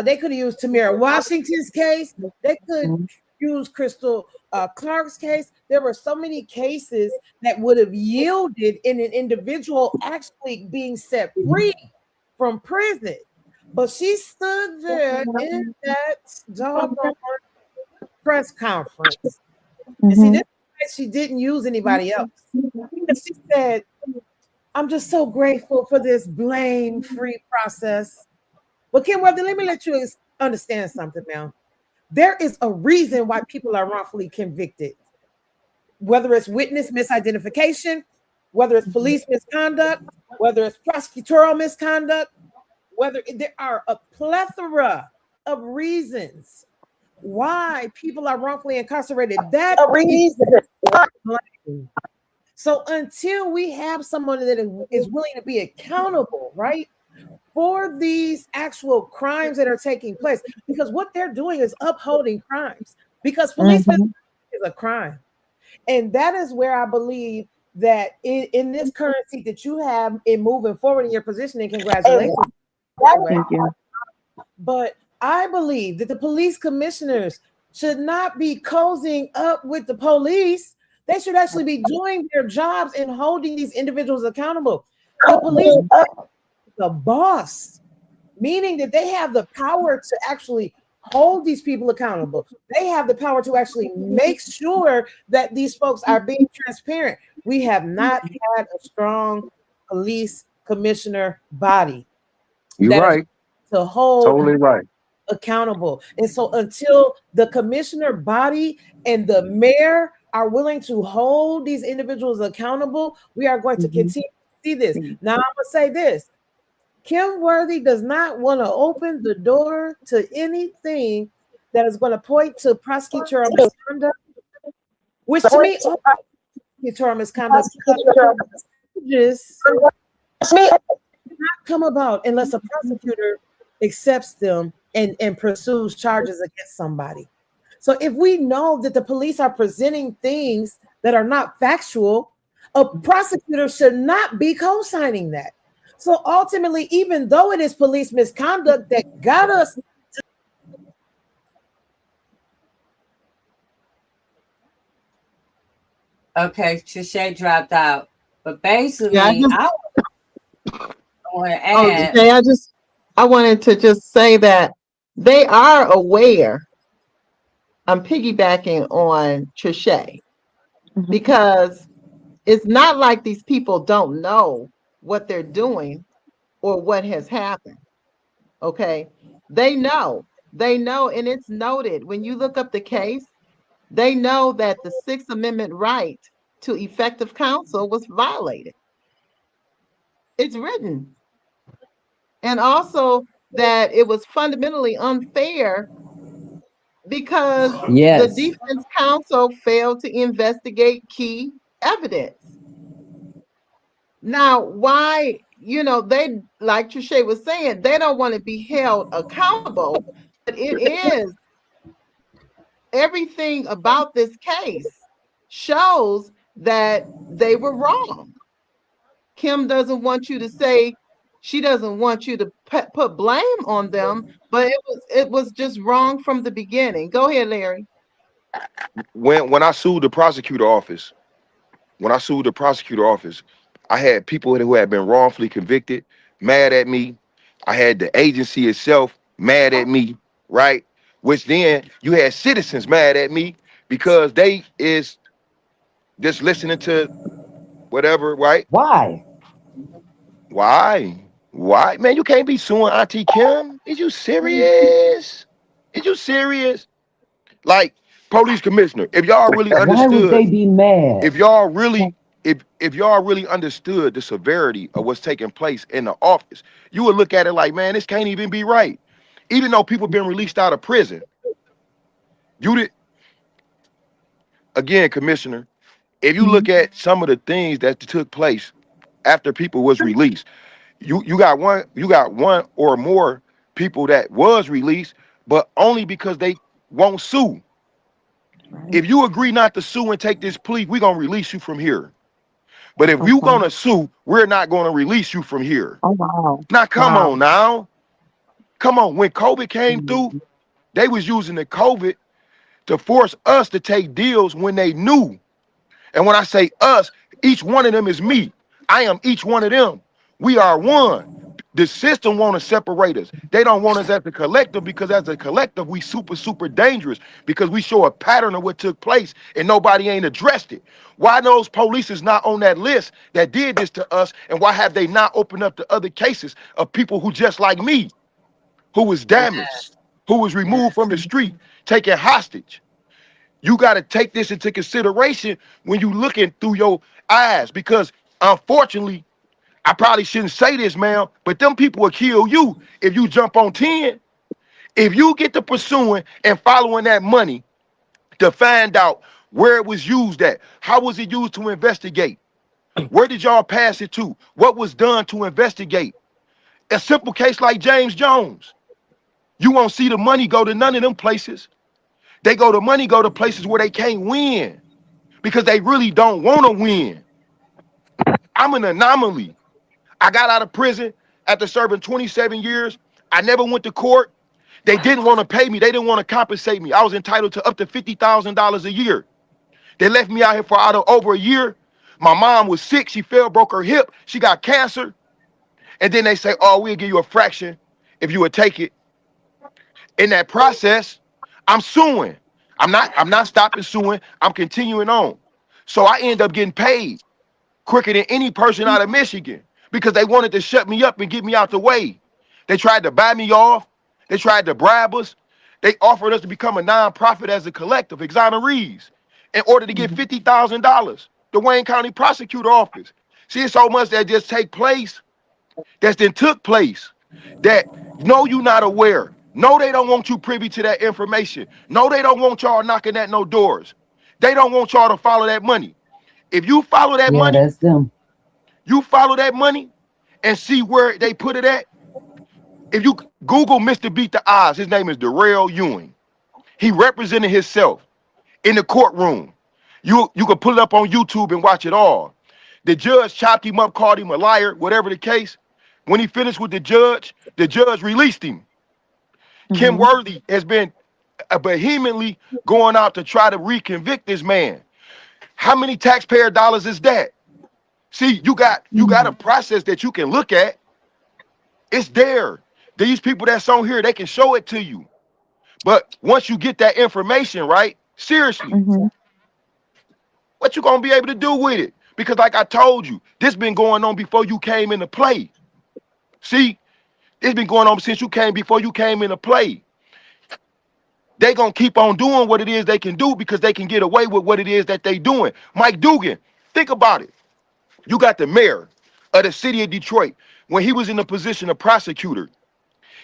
They could have used Tamara Washington's case. They could use Crystal Clark's case. There were so many cases that would have yielded in an individual actually being set free from prison. But she stood there in that doggone press conference. And see, this is she didn't use anybody else. She said, I'm just so grateful for this blame-free process. But Kim Worthy, let me let you understand something now. There is a reason why people are wrongfully convicted. Whether it's witness misidentification, whether it's police misconduct, whether it's prosecutorial misconduct, there are a plethora of reasons why people are wrongfully incarcerated. That reason. So until we have someone that is willing to be accountable, right, for these actual crimes that are taking place, because what they're doing is upholding crimes, because police misconduct is a crime. And that is where I believe that in this current seat that you have in moving forward in your position, and congratulations. Thank you. But I believe that the police commissioners should not be cozying up with the police. They should actually be doing their jobs and holding these individuals accountable. The police are the boss, meaning that they have the power to actually hold these people accountable. They have the power to actually make sure that these folks are being transparent. We have not had a strong police commissioner body. You're right. To hold totally right. accountable. And so until the commissioner body and the mayor are willing to hold these individuals accountable, we are going to continue to see this. Now, I'm going to say this. Kim Worthy does not want to open the door to anything that is going to point to prosecutorial misconduct, which to me, prosecutorial misconduct just not come about unless a prosecutor accepts them and pursues charges against somebody. So if we know that the police are presenting things that are not factual, a prosecutor should not be co-signing that. So ultimately, even though it is police misconduct that got us to Okay, Trisha dropped out. But basically, Yeah, I want to add. Jay, I wanted to just say that they are aware. I'm piggybacking on Trisha because it's not like these people don't know what they're doing or what has happened. Okay, they know, and it's noted when you look up the case. They know that the Sixth Amendment right to effective counsel was violated. It's written. And also that it was fundamentally unfair because the defense counsel failed to investigate key evidence. Now, why, they, like Trisha was saying, they don't want to be held accountable, but it is everything about this case shows that they were wrong. Kim doesn't want you to say, she doesn't want you to put blame on them, but it was just wrong from the beginning. Go ahead, Larry. When I sued the prosecutor office, I had people who had been wrongfully convicted mad at me. I had the agency itself mad at me, right? Which then you had citizens mad at me because they is just listening to whatever, right? Why? Why? Why? Man, you can't be suing Auntie Kim. Is you serious? Is you serious? Like, police commissioner, if y'all really Why would understood, they be mad? if y'all really, if y'all really understood the severity of what's taking place in the office, you would look at it like, man, this can't even be right. Even though people been released out of prison, you did again, commissioner. If you look at some of the things that took place after people was released, you got one or more people that was released, but only because they won't sue. If you agree not to sue and take this plea, we're gonna release you from here. But if you Okay. gonna sue, we're not gonna release you from here. Oh wow. Now come Wow. on now. Come on. When COVID came through, Mhm. they was using the COVID to force us to take deals when they knew. And when I say us, each one of them is me. I am each one of them. We are one. The system want to separate us. They don't want us as a collective because as a collective, we super dangerous because we show a pattern of what took place and nobody ain't addressed it. Why those police is not on that list that did this to us, and why have they not opened up the other cases of people who just like me, who was damaged, Yes. who was removed from the Mhm. street, taken hostage? You got to take this into consideration when you looking through your eyes, because unfortunately, I probably shouldn't say this, man, but them people will kill you if you jump on 10. If you get to pursuing and following that money to find out where it was used at, how was it used to investigate? Where did y'all pass it to? What was done to investigate? A simple case like James Jones. You won't see the money go to none of them places. Money go to places where they can't win because they really don't want to win. I'm an anomaly. I got out of prison after serving 27 years. I never went to court. They didn't want to pay me. They didn't want to compensate me. I was entitled to up to $50,000 a year. They left me out here for over a year. My mom was sick. She fell, broke her hip. She got cancer. And then they say, oh, we'll give you a fraction if you would take it. In that process, I'm suing. I'm not stopping suing. I'm continuing on. So I end up getting paid quicker than any person out of Michigan because they wanted to shut me up and get me out the way. They tried to buy me off. They tried to bribe us. They offered us to become a nonprofit as a collective, exonerees, in order to get $50,000. The Wayne County Prosecutor Office. See, it's so much that just take place, that then took place, that no, you're not aware. No, they don't want you privy to that information. No, they don't want y'all knocking at no doors. They don't want y'all to follow that money. If you follow that Yeah, money, that's them. you follow that money and see where they put it at. If you Google Mr. Beat the Odds, his name is Darrell Ewing. He represented himself in the courtroom. You can pull it up on YouTube and watch it all. The judge chopped him up, called him a liar, whatever the case. When he finished with the judge released him. Kim Mhm. Worthy has been vehemently going out to try to reconvict this man. How many taxpayer dollars is that? See, you got a Mhm. process that you can look at. It's there. These people that's on here, they can show it to you. But once you get that information, right? Seriously, Mhm. what you gonna be able to do with it? Because like I told you, this been going on before you came into play. See, it's been going on since before you came into play. They gonna keep on doing what it is they can do because they can get away with what it is that they doing. Mike Dugan, think about it. You got the mayor of the city of Detroit. When he was in the position of prosecutor,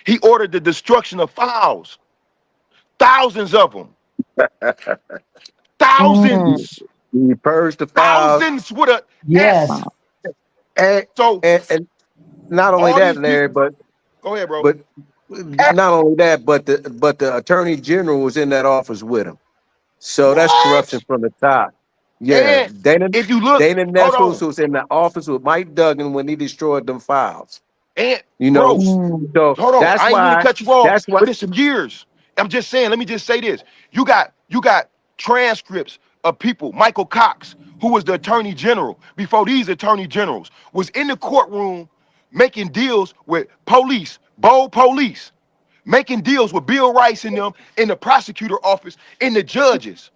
he ordered the destruction of files, thousands of them, Mm. thousands, He purged the files, thousands with a S. Yes. Wow. and, So and not only all that, these Larry, people, but go ahead, bro. but not only that, but the attorney general was in that office with him. So that's corruption What? from the top. Yeah, And if you look, Dana hold Nessels on, was in the office with Mike Duggan when he destroyed them files. and You know, bro, Mm. so hold on. that's I ain't mean to why. cut you off, That's why. but it's some years. I'm just saying. Let me just say this. You got transcripts of people. Michael Cox, who was the attorney general before these attorney generals, was in the courtroom making deals with police, bold police, making deals with Bill Rice and them in the prosecutor office, in the judges,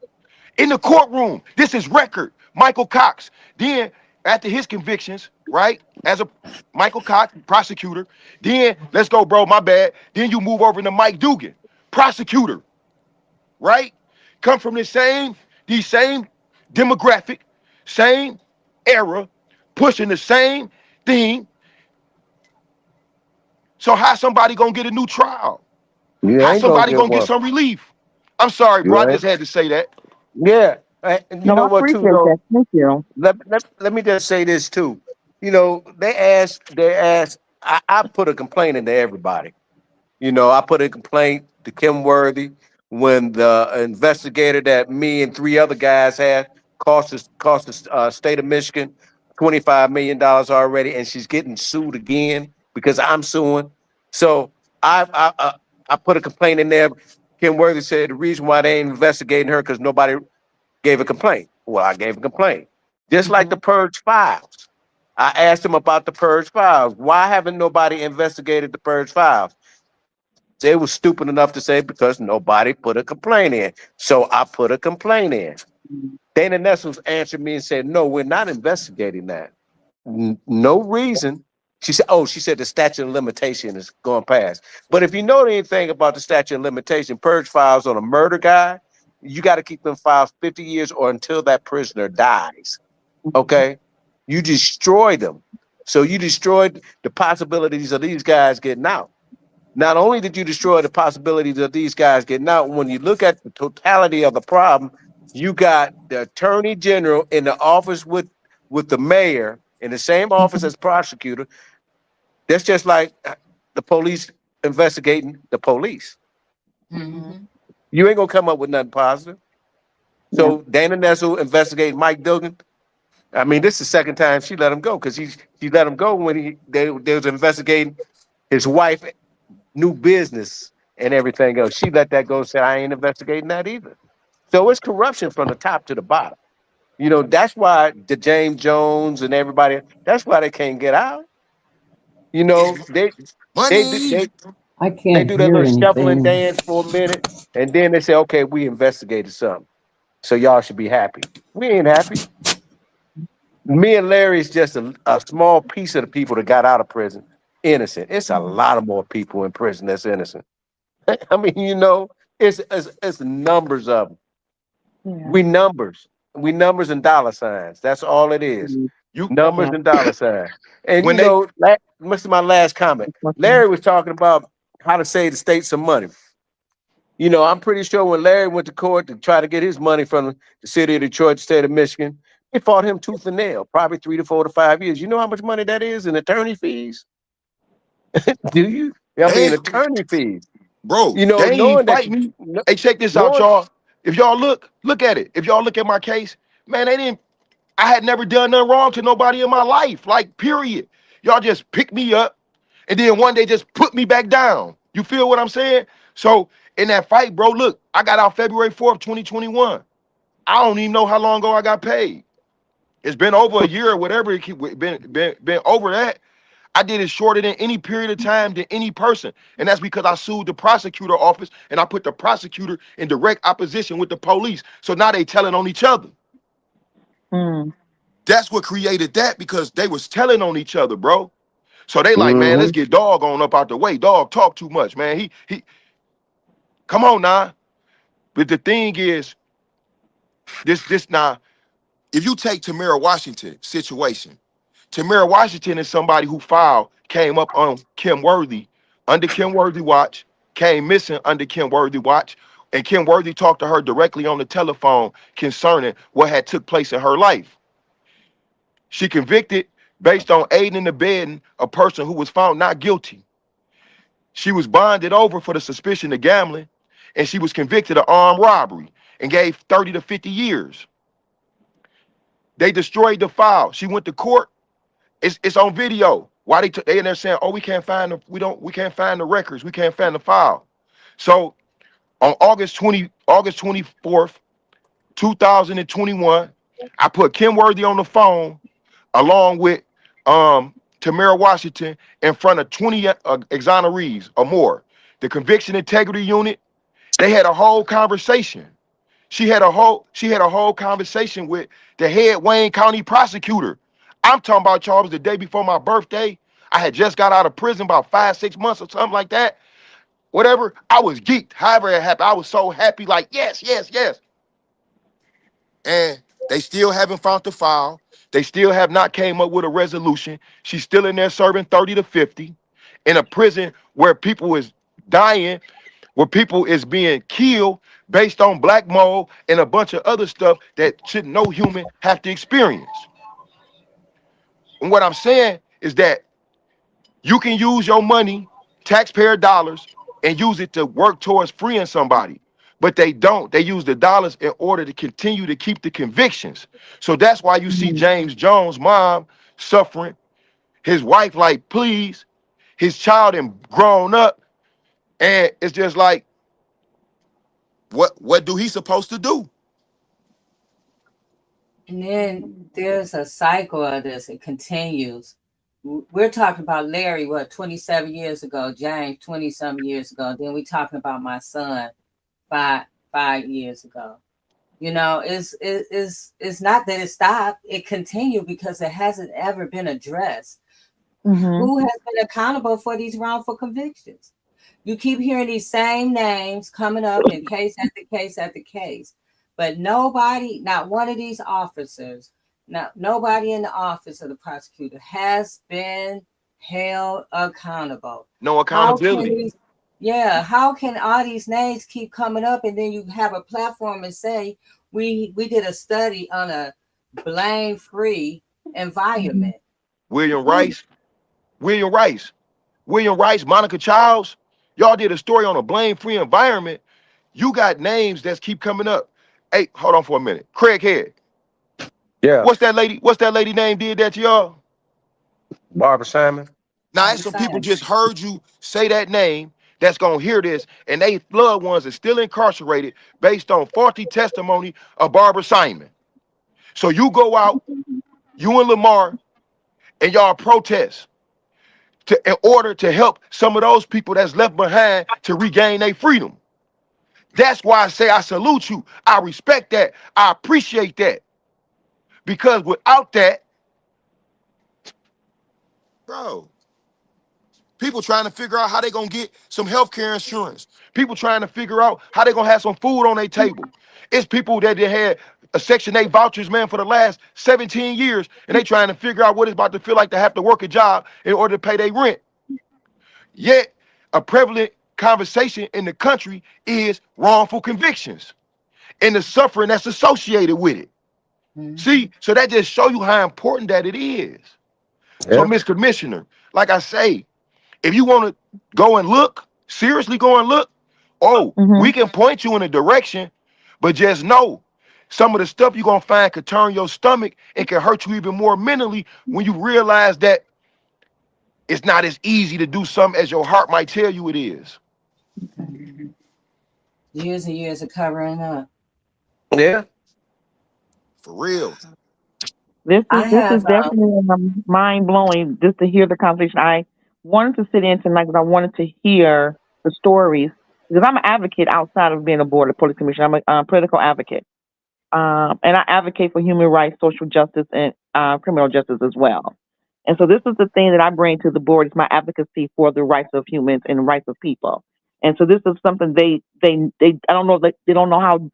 in the courtroom. This is record. Michael Cox. Then after his convictions, right? As a Michael Cox, prosecutor. Then let's go, bro, my bad. Then you move over to Mike Dugan, prosecutor, right? Come from these same demographic, same era, pushing the same thing. So how somebody gonna get a new trial? You How ain't gonna somebody get gonna get one. some relief? I'm sorry, bro. You I ain't. just had to say that. Yeah. And you No, know I what too appreciate though? that. Thank you. Let me just say this too. You know, they asked I put a complaint into everybody. You know, I put a complaint to Kim Worthy when the investigator that me and three other guys had cost the state of Michigan $25 million already, and she's getting sued again because I'm suing. So I put a complaint in there. Kim Worthy said the reason why they ain't investigating her because nobody gave a complaint. Well, I gave a complaint, just like the Purge Files. I asked them about the Purge Files. Why haven't nobody investigated the Purge Files? They were stupid enough to say because nobody put a complaint in. So I put a complaint in. Dana Nessels answered me and said, "No, we're not investigating that. No reason." She said, "Oh, she said the statute of limitation is going past." But if you know anything about the statute of limitation, purge files on a murder guy, you got to keep them files 50 years or until that prisoner dies. Okay, you destroy them. So you destroyed the possibilities of these guys getting out. Not only did you destroy the possibilities of these guys getting out, when you look at the totality of the problem, you got the attorney general in the office with the mayor in the same office as prosecutor. That's just like the police investigating the police. Mm-hmm. You ain't gonna come up with nothing positive. Yeah. So Dana Nessel investigating Mike Duggan. I mean, this is the second time she let him go because she let him go when they was investigating his wife new business and everything else. She let that go and said, I ain't investigating that either. So it's corruption from the top to the bottom. You know, that's why the James Jones and everybody, that's why they can't get out. You know, they do- Money. I they can't do that hear little shuffling anything. dance for a minute, and then they say, okay, we investigated something. So y'all should be happy. We ain't happy. Me and Larry is just a small piece of the people that got out of prison innocent. It's a lot of more people in prison that's innocent. I mean, you know, it's numbers of them. Yeah. We numbers. We numbers and dollar signs. That's all it is. Mhm. You Numbers Yeah. and dollar signs. And when you they know, this is my last comment. Larry was talking about how to save the state some money. You know, I'm pretty sure when Larry went to court to try to get his money from the city of Detroit, state of Michigan, they fought him tooth and nail, probably 3 to 4 to 5 years. You know how much money that is in attorney fees? Do you? I they mean, attorney fees. bro, You know, they ain't knowing that fight you, me. Hey, check this out, knowing y'all. If y'all look at it. If y'all look at my case, man, they didn't. I had never done nothing wrong to nobody in my life. Like, period. Y'all just picked me up and then one day just put me back down. You feel what I'm saying? So in that fight, bro, look, I got out February 4th, 2021. I don't even know how long ago I got paid. It's been over a year or whatever. Been over that. I did it shorter than any period of time than any person. And that's because I sued the prosecutor office and I put the prosecutor in direct opposition with the police. So now they telling on each other. Mm. That's what created that because they was telling on each other, bro. So they like, man, let's Mhm. get dog on up out the way. Dog talk too much, man. He come on now. But the thing is, this now, if you take Tamara Washington situation, Tamara Washington is somebody who came up on Kim Worthy, under Kim Worthy watch, came missing under Kim Worthy watch, and Kim Worthy talked to her directly on the telephone concerning what had took place in her life. She convicted based on aiding and abetting a person who was found not guilty. She was bonded over for the suspicion of gambling, and she was convicted of armed robbery and gave 30 to 50 years. They destroyed the file. She went to court. It's on video. Why they in there saying, "Oh, we can't find the records. We can't find the file." So on August 24th, 2021, I put Kim Worthy on the phone along with Tamara Washington in front of 20 exonerees or more. The conviction integrity unit, they had a whole conversation. She had a whole conversation with the head Wayne County prosecutor. I'm talking about, Charles, the day before my birthday. I had just got out of prison about 5-6 months or something like that. Whatever. I was geeked. However it happened, I was so happy, like, yes, yes, yes. And they still haven't found the file. They still have not came up with a resolution. She's still in there serving 30 to 50 in a prison where people is dying, where people is being killed based on black mold and a bunch of other stuff that should no human have to experience. And what I'm saying is that you can use your money, taxpayer dollars, and use it to work towards freeing somebody. But they don't. They use the dollars in order to continue to keep the convictions. So that's why you see James Jones' mom suffering, his wife like, please, his child and grown up. And it's just like, what do he supposed to do? And then there's a cycle of this. It continues. We're talking about Larry, 27 years ago, James, 20-some years ago. Then we talking about my son, five years ago. You know, it's not that it stopped. It continued because it hasn't ever been addressed. Who has been accountable for these wrongful convictions? You keep hearing these same names coming up in case after case after case. But nobody, not one of these officers, nobody in the office of the prosecutor has been held accountable. No accountability. How can all these names keep coming up and then you have a platform and say, we did a study on a blame-free environment? William Rice, Monica Childs, y'all did a story on a blame-free environment. You got names that keep coming up. Hey, hold on for a minute. Craig Head. Yeah. What's that lady name did that to y'all? Barbara Simon. Now, that's some people just heard you say that name that's going to hear this, and they loved ones are still incarcerated based on faulty testimony of Barbara Simon. So you go out, you and Lamar, and y'all protest in order to help some of those people that's left behind to regain their freedom. That's why I say I salute you. I respect that. I appreciate that. Because without that, bro, people trying to figure out how they're going to get some health care insurance. People trying to figure out how they're going to have some food on their table. It's people that they had a Section 8 vouchers, man, for the last 17 years, and they trying to figure out what it's about to feel like to have to work a job in order to pay their rent. Yet, a prevalent conversation in the country is wrongful convictions and the suffering that's associated with it. See, so that just show you how important that it is. So, Ms. Commissioner, like I say, if you want to go and look, seriously go and look, we can point you in a direction, but just know some of the stuff you're going to find could turn your stomach and can hurt you even more mentally when you realize that it's not as easy to do something as your heart might tell you it is. Years and years of covering up. Yeah. For real. This is definitely mind blowing just to hear the conversation. I wanted to sit in tonight because I wanted to hear the stories because I'm an advocate outside of being a board of police commissioner. I'm a political advocate, and I advocate for human rights, social justice, and criminal justice as well. And so this is the thing that I bring to the board is my advocacy for the rights of humans and the rights of people. And so this is something they I don't know, they don't know how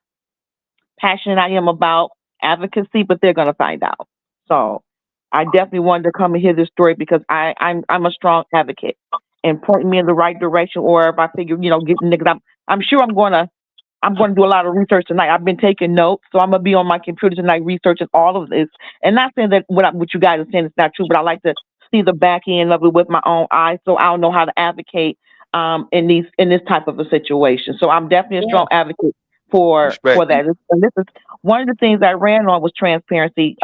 passionate I am about advocacy, but they're going to find out. So I definitely wanted to come and hear this story because I'm a strong advocate and point me in the right direction. Or if I figure, getting niggas, I'm sure I'm going to do a lot of research tonight. I've been taking notes, so I'm going to be on my computer tonight researching all of this. And not saying that what you guys are saying is not true, but I like to see the back end of it with my own eyes, so I'll know how to advocate in this type of a situation. So I'm definitely a strong advocate for that. And this is one of the things I ran on was transparency,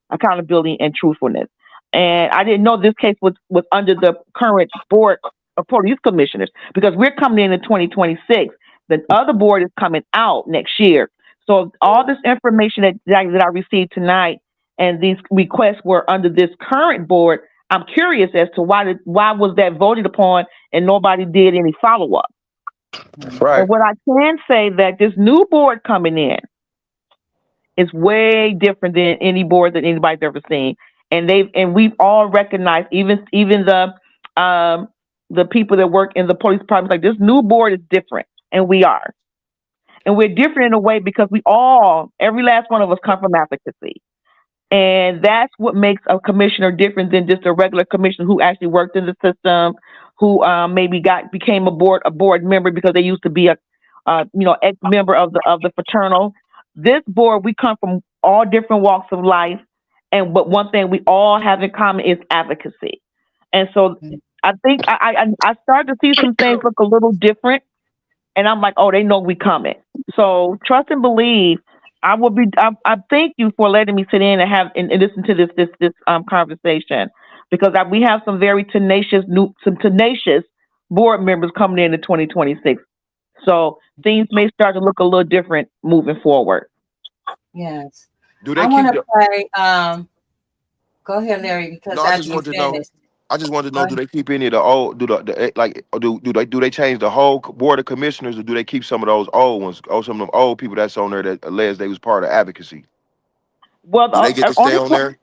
accountability, and truthfulness. And I didn't know this case was under the current board of police commissioners because we're coming in 2026. The other board is coming out next year. So all this information that I received tonight and these requests were under this current board. I'm curious as to why was that voted upon and nobody did any follow up. Right. And what I can say that this new board coming in is way different than any board that anybody's ever seen. and we've all recognized, even the people that work in the police department, like, this new board is different, and we are. And we're different in a way because every last one of us come from advocacy. And that's what makes a commissioner different than just a regular commissioner who actually worked in the system, who maybe became a board member because they used to be a ex member of the fraternal. This board, we come from all different walks of life, but one thing we all have in common is advocacy. And so I think I started to see some things look a little different, and I'm like, oh, they know we coming. So trust and believe. I thank you for letting me sit in and listen to this conversation, because we have some very tenacious board members coming in 2026. So things may start to look a little different moving forward. Yes. Do they I keep want to the? play. Go ahead, Larry, because No, I after just you wanted to know. finish. I just wanted to Go know: do ahead. they keep any of the old? Do they change the whole board of commissioners, or do they keep some of those old ones? Or some of them old people that's on there that alleged they was part of advocacy? Well, Do they get to stay on there?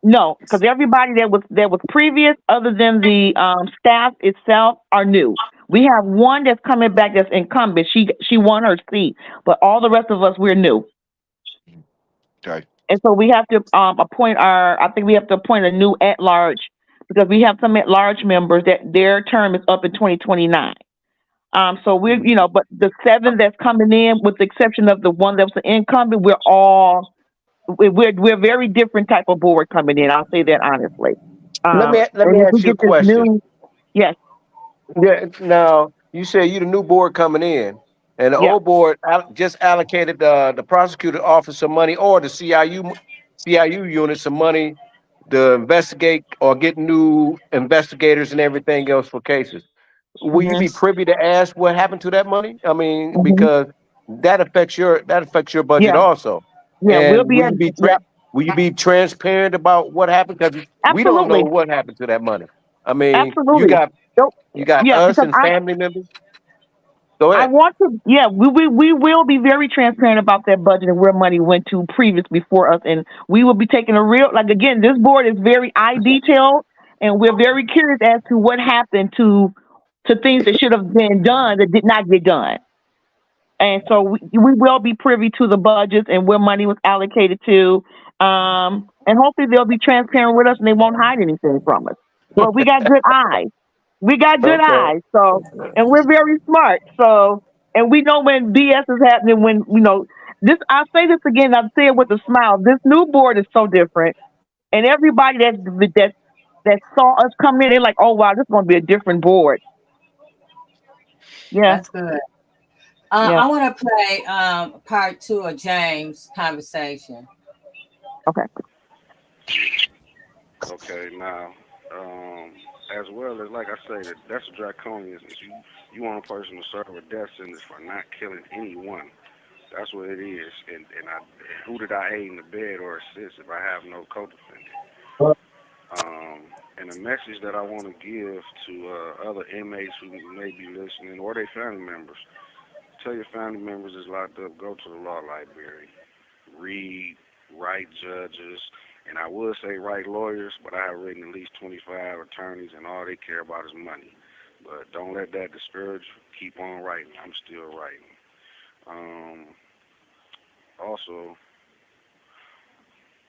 no, because everybody that was previous, other than the staff itself, are new. We have one that's coming back that's incumbent. She won her seat, but all the rest of us, we're new. Okay. And so we have to I think we have to appoint a new at-large, because we have some at-large members that their term is up in 2029. So but the 7 that's coming in, with the exception of the one that was an incumbent, we're very different type of board coming in. I'll say that honestly. Let me And if we ask you a get this question. new, yes, Yeah. Now you said you the new board coming in, and the yeah, old board just allocated the prosecutor office some money, or the CIU unit some money to investigate or get new investigators and everything else for cases. Will you hmm be privy to ask what happened to that money? I mean, hmm because that affects your budget yeah, also. yeah. We'll And be at, yeah, will you be transparent about what happened? Because we don't know absolutely, what happened to that money. I mean, absolutely. So, you got yeah, us because and family members. Go I ahead. want to, yeah, we will be very transparent about that budget and where money went to previous before us. And we will be taking a real, like, again, this board is very eye detailed, and we're very curious as to what happened to things that should have been done that did not get done. And so we will be privy to the budgets and where money was allocated to. And hopefully they'll be transparent with us and they won't hide anything from us. But we got good eyes. We got good Okay. eyes. So, and we're very smart. So, and we know when BS is happening, when, this, I'll say this again, I'll say it with a smile. This new board is so different. And everybody that saw us come in, they're like, oh, wow, this is going to be a different board. Yeah. That's good. Yeah. I want to play part 2 of James' conversation. Okay. Okay, now, as well as, like I say, that's a draconian. You want a person to serve a death sentence for not killing anyone. That's what it is. And who did I aid in the bed or assist if I have no co-defendant? And a message that I want to give to other inmates who may be listening, or their family members. Tell your family members that's locked up, go to the law library. Read, write judges, and I would say write lawyers, but I have written at least 25 attorneys, and all they care about is money. But don't let that discourage you. Keep on writing. I'm still writing. Also,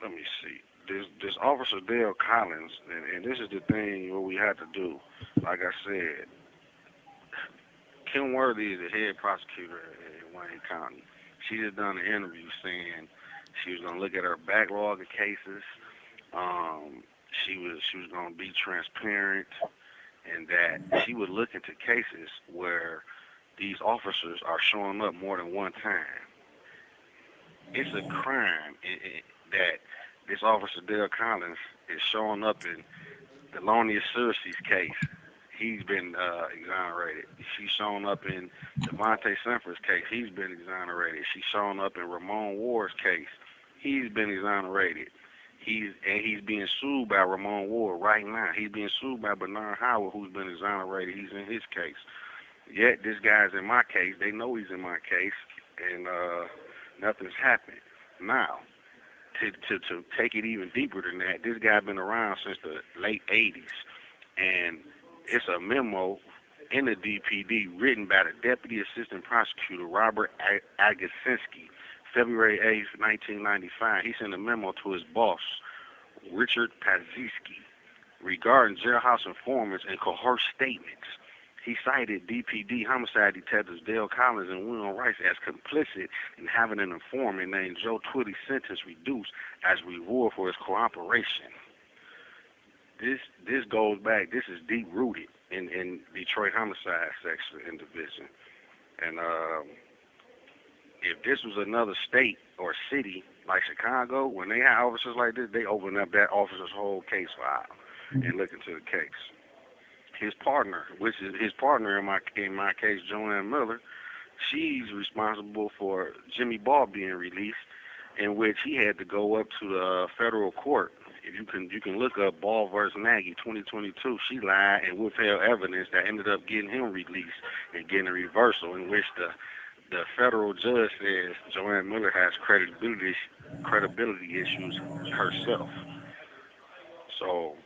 let me see. This Officer Dale Collins, and this is the thing what we had to do. Like I said, Kim Worthy is the head prosecutor in Wayne County. She just done an interview saying she was gonna look at her backlog of cases. She was gonna be transparent, and that she would look into cases where these officers are showing up more than one time. It's a crime that this Officer Dale Collins is showing up in Delonious Searcy's case. He's been exonerated. She's shown up in Devontae Sanford's case. He's been exonerated. She's shown up in Ramon Ward's case. He's been exonerated. He's being sued by Ramon Ward right now. He's being sued by Bernard Howard, who's been exonerated. He's in his case. Yet this guy's in my case. They know he's in my case, and nothing's happened. Now, to take it even deeper than that, this guy been around since the late 80s, and it's a memo in the DPD written by the Deputy Assistant Prosecutor Robert Agasinski, February 8th, 1995. He sent a memo to his boss, Richard Pazinski, regarding jailhouse informants and coerced statements. He cited DPD homicide detectives Dale Collins and William Rice as complicit in having an informant named Joe Twitty's sentence reduced as reward for his cooperation. This goes back. This is deep rooted in Detroit homicide section and division. And if this was another state or city like Chicago, when they have officers like this, they open up that officer's whole case file and look into the case. His partner, which is his partner in my case, Joanne Miller, she's responsible for Jimmy Ball being released, in which he had to go up to the federal court. If you can look up Ball versus Nagy 2022. She lied and withheld evidence that ended up getting him released and getting a reversal, in which the federal judge says Joanne Miller has credibility issues herself. So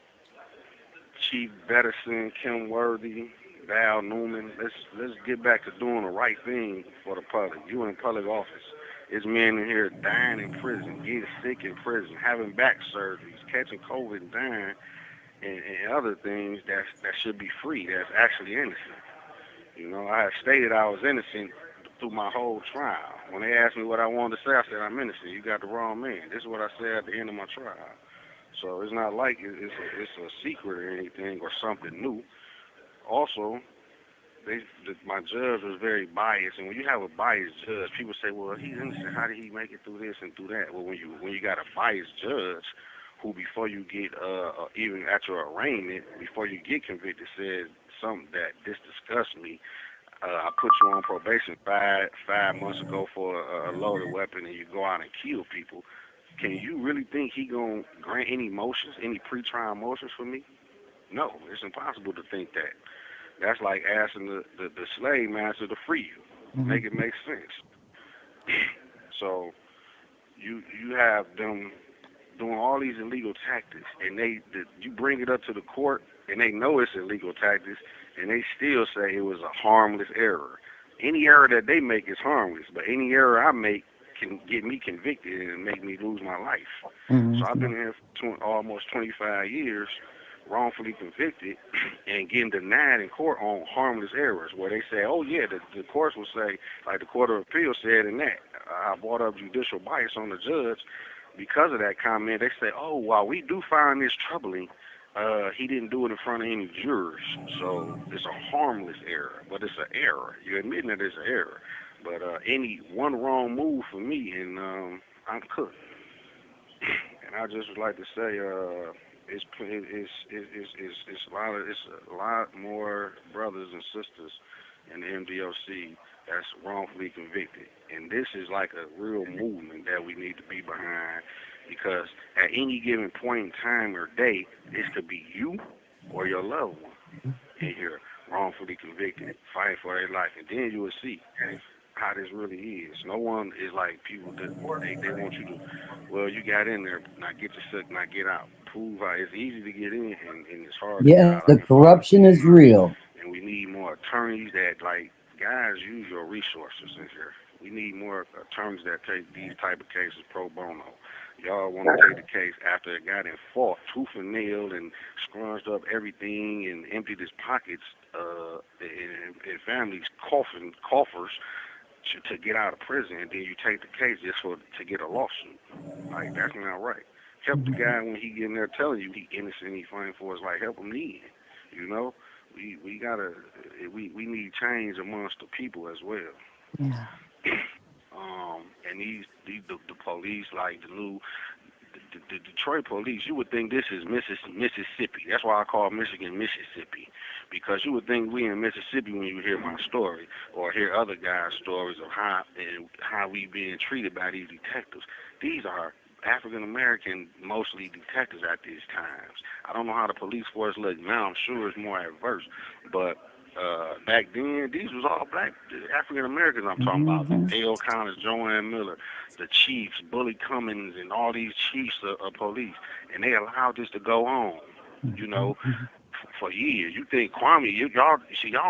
Chief Bettison, Kim Worthy, Val Newman, let's get back to doing the right thing for the public. You in public office. There's men in here dying in prison, getting sick in prison, having back surgeries, catching COVID and dying, and other things that should be free, that's actually innocent. You know, I have stated I was innocent through my whole trial. When they asked me what I wanted to say, I said, I'm innocent. You got the wrong man. This is what I said at the end of my trial. So it's not like it's a secret or anything or something new. Also, my judge was very biased, and when you have a biased judge, people say, well, he's innocent. How did he make it through this and through that? Well, when you got a biased judge who, before you get even at your arraignment, before you get convicted, says something that this disgusts me, I put you on probation five months ago for a loaded weapon, and you go out and kill people. Can you really think he gonna grant any motions, any pretrial motions for me? No, it's impossible to think that. That's like asking the slave master to free you. Make it make sense. So you have them doing all these illegal tactics, and you bring it up to the court, and they know it's illegal tactics, and they still say it was a harmless error. Any error that they make is harmless, but any error I make can get me convicted and make me lose my life. So I've been here for almost 25 years, wrongfully convicted, and getting denied in court on harmless errors, where they say, oh yeah, the courts will say, like the Court of Appeal said in that, I brought up judicial bias on the judge. Because of that comment, they say, oh, while we do find this troubling, he didn't do it in front of any jurors, so it's a harmless error, but it's an error. You're admitting that it's an error. But any one wrong move for me, and I'm cooked. And I just would like to say, it's a lot more brothers and sisters in the MDOC that's wrongfully convicted, and this is like a real movement that we need to be behind, because at any given point in time or day, this could be you or your loved one in here wrongfully convicted, fighting for their life, and then you will see how this really is. No one is like people that they want you to, well, you got in there, now get yourself, now get out. Prove how it's easy to get in and it's hard to get Yes, out. the corruption is real. And we need more attorneys that, like, guys, use your resources in here. We need more attorneys that take these type of cases pro bono. Y'all want to take the case after it got in fought tooth and nail and scrunched up everything and emptied his pockets and families coffers to get out of prison, and then you take the case just to get a lawsuit. Like, that's not right. Help the guy when he getting there telling you he innocent, he fighting for his life. Help him then. You know, we need change amongst the people as well. Yeah. And the police, like the Detroit police, you would think this is Mississippi. That's why I call Michigan Mississippi, because you would think we in Mississippi when you hear my story or hear other guys' stories of how we being treated by these detectives. These are African American, mostly detectives at these times. I don't know how the police force look now. I'm sure it's more adverse, but back then, these was all black African Americans I'm talking about. Dale Connors, Joanne Miller, the chiefs, Bully Cummings, and all these chiefs of police. And they allowed this to go on, you know, for years. You think Kwame, y'all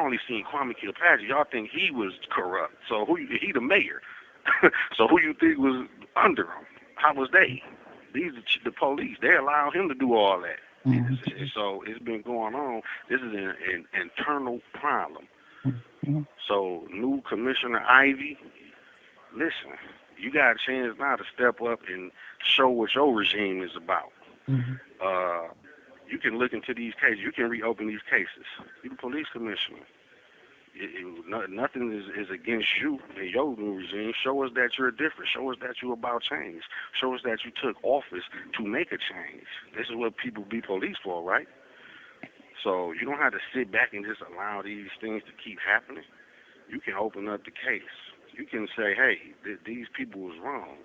only seen Kwame Kilpatrick. Y'all think he was corrupt. So he the mayor. So who you think was under him? How was they? These are the police. They allowed him to do all that. So it's been going on. This is an internal problem. So new Commissioner Ivy, listen, you got a chance now to step up and show what your regime is about. You can look into these cases. You can reopen these cases. You're the police commissioner. Nothing is against you and your new regime. Show us that you're different. Show us that you're about change. Show us that you took office to make a change. This is what people be police for, right? So you don't have to sit back and just allow these things to keep happening. You can open up the case. You can say, hey, these people was wrong.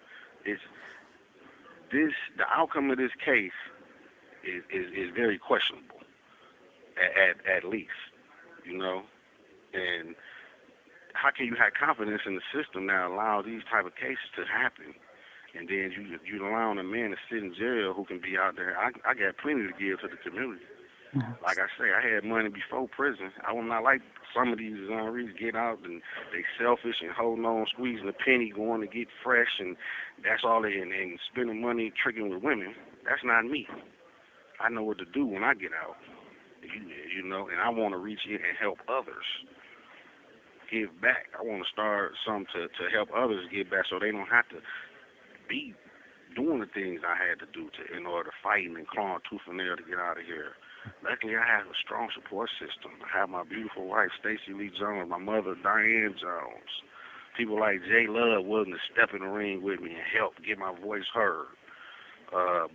The outcome of this case is very questionable, at least, you know. And how can you have confidence in the system that allow these type of cases to happen? And then you allowing a man to sit in jail who can be out there. I got plenty to give to the community. Like I say, I had money before prison. I was not like some of these honorees get out and they selfish and holding on, squeezing a penny, going to get fresh, and that's all they and spending money tricking with women. That's not me. I know what to do when I get out. You know, and I want to reach in and help others. Give back. I want to start something to help others give back so they don't have to be doing the things I had to do in order to fight and claw tooth and nail to get out of here. Luckily, I have a strong support system. I have my beautiful wife, Stacey Lee Jones, my mother, Diane Jones. People like Jay Love willing to step in the ring with me and help get my voice heard.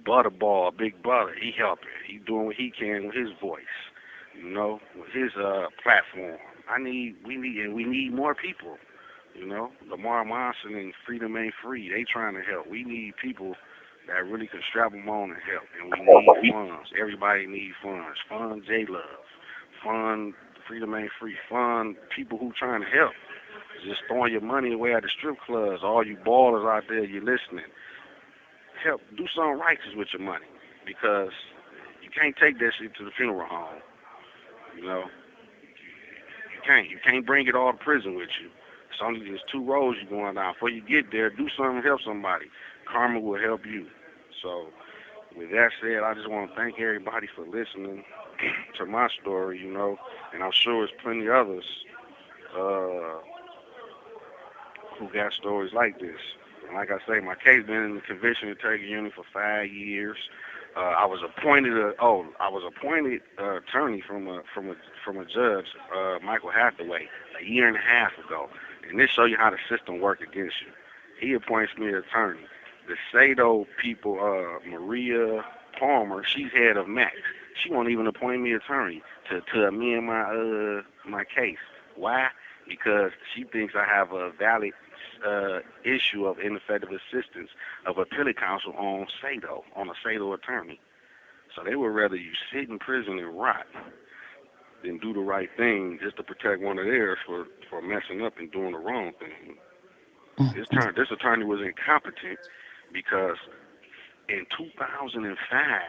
Butterball, Big Brother, he helping. He doing what he can with his voice, you know, with his platform. We need more people, you know. Lamar Monson and Freedom Ain't Free, they trying to help. We need people that really can strap them on and help, and we need funds. Everybody needs funds. Fund J Love, fund Freedom Ain't Free, fund people who trying to help. Just throwing your money away at the strip clubs. All you ballers out there, you listening. Help do something righteous with your money, because you can't take that shit to the funeral home. You know, you can't bring it all to prison with you. It's only there's two roads you're going down. Before you get there, do something to help somebody. Karma will help you. So, with that said, I just want to thank everybody for listening to my story. You know, and I'm sure there's plenty others who got stories like this. And like I say, my case been in the conviction integrity unit for 5 years. I was appointed attorney from a judge, Michael Hathaway, a year and a half ago. And this show you how the system works against you. He appoints me an attorney. The Sado people, Maria Palmer, she's head of Max. She won't even appoint me attorney to amend my case. Why? Because she thinks I have a valid issue of ineffective assistance of appellate counsel on a Sado attorney. So they would rather you sit in prison and rot than do the right thing just to protect one of theirs for messing up and doing the wrong thing. This attorney was incompetent because in 2005,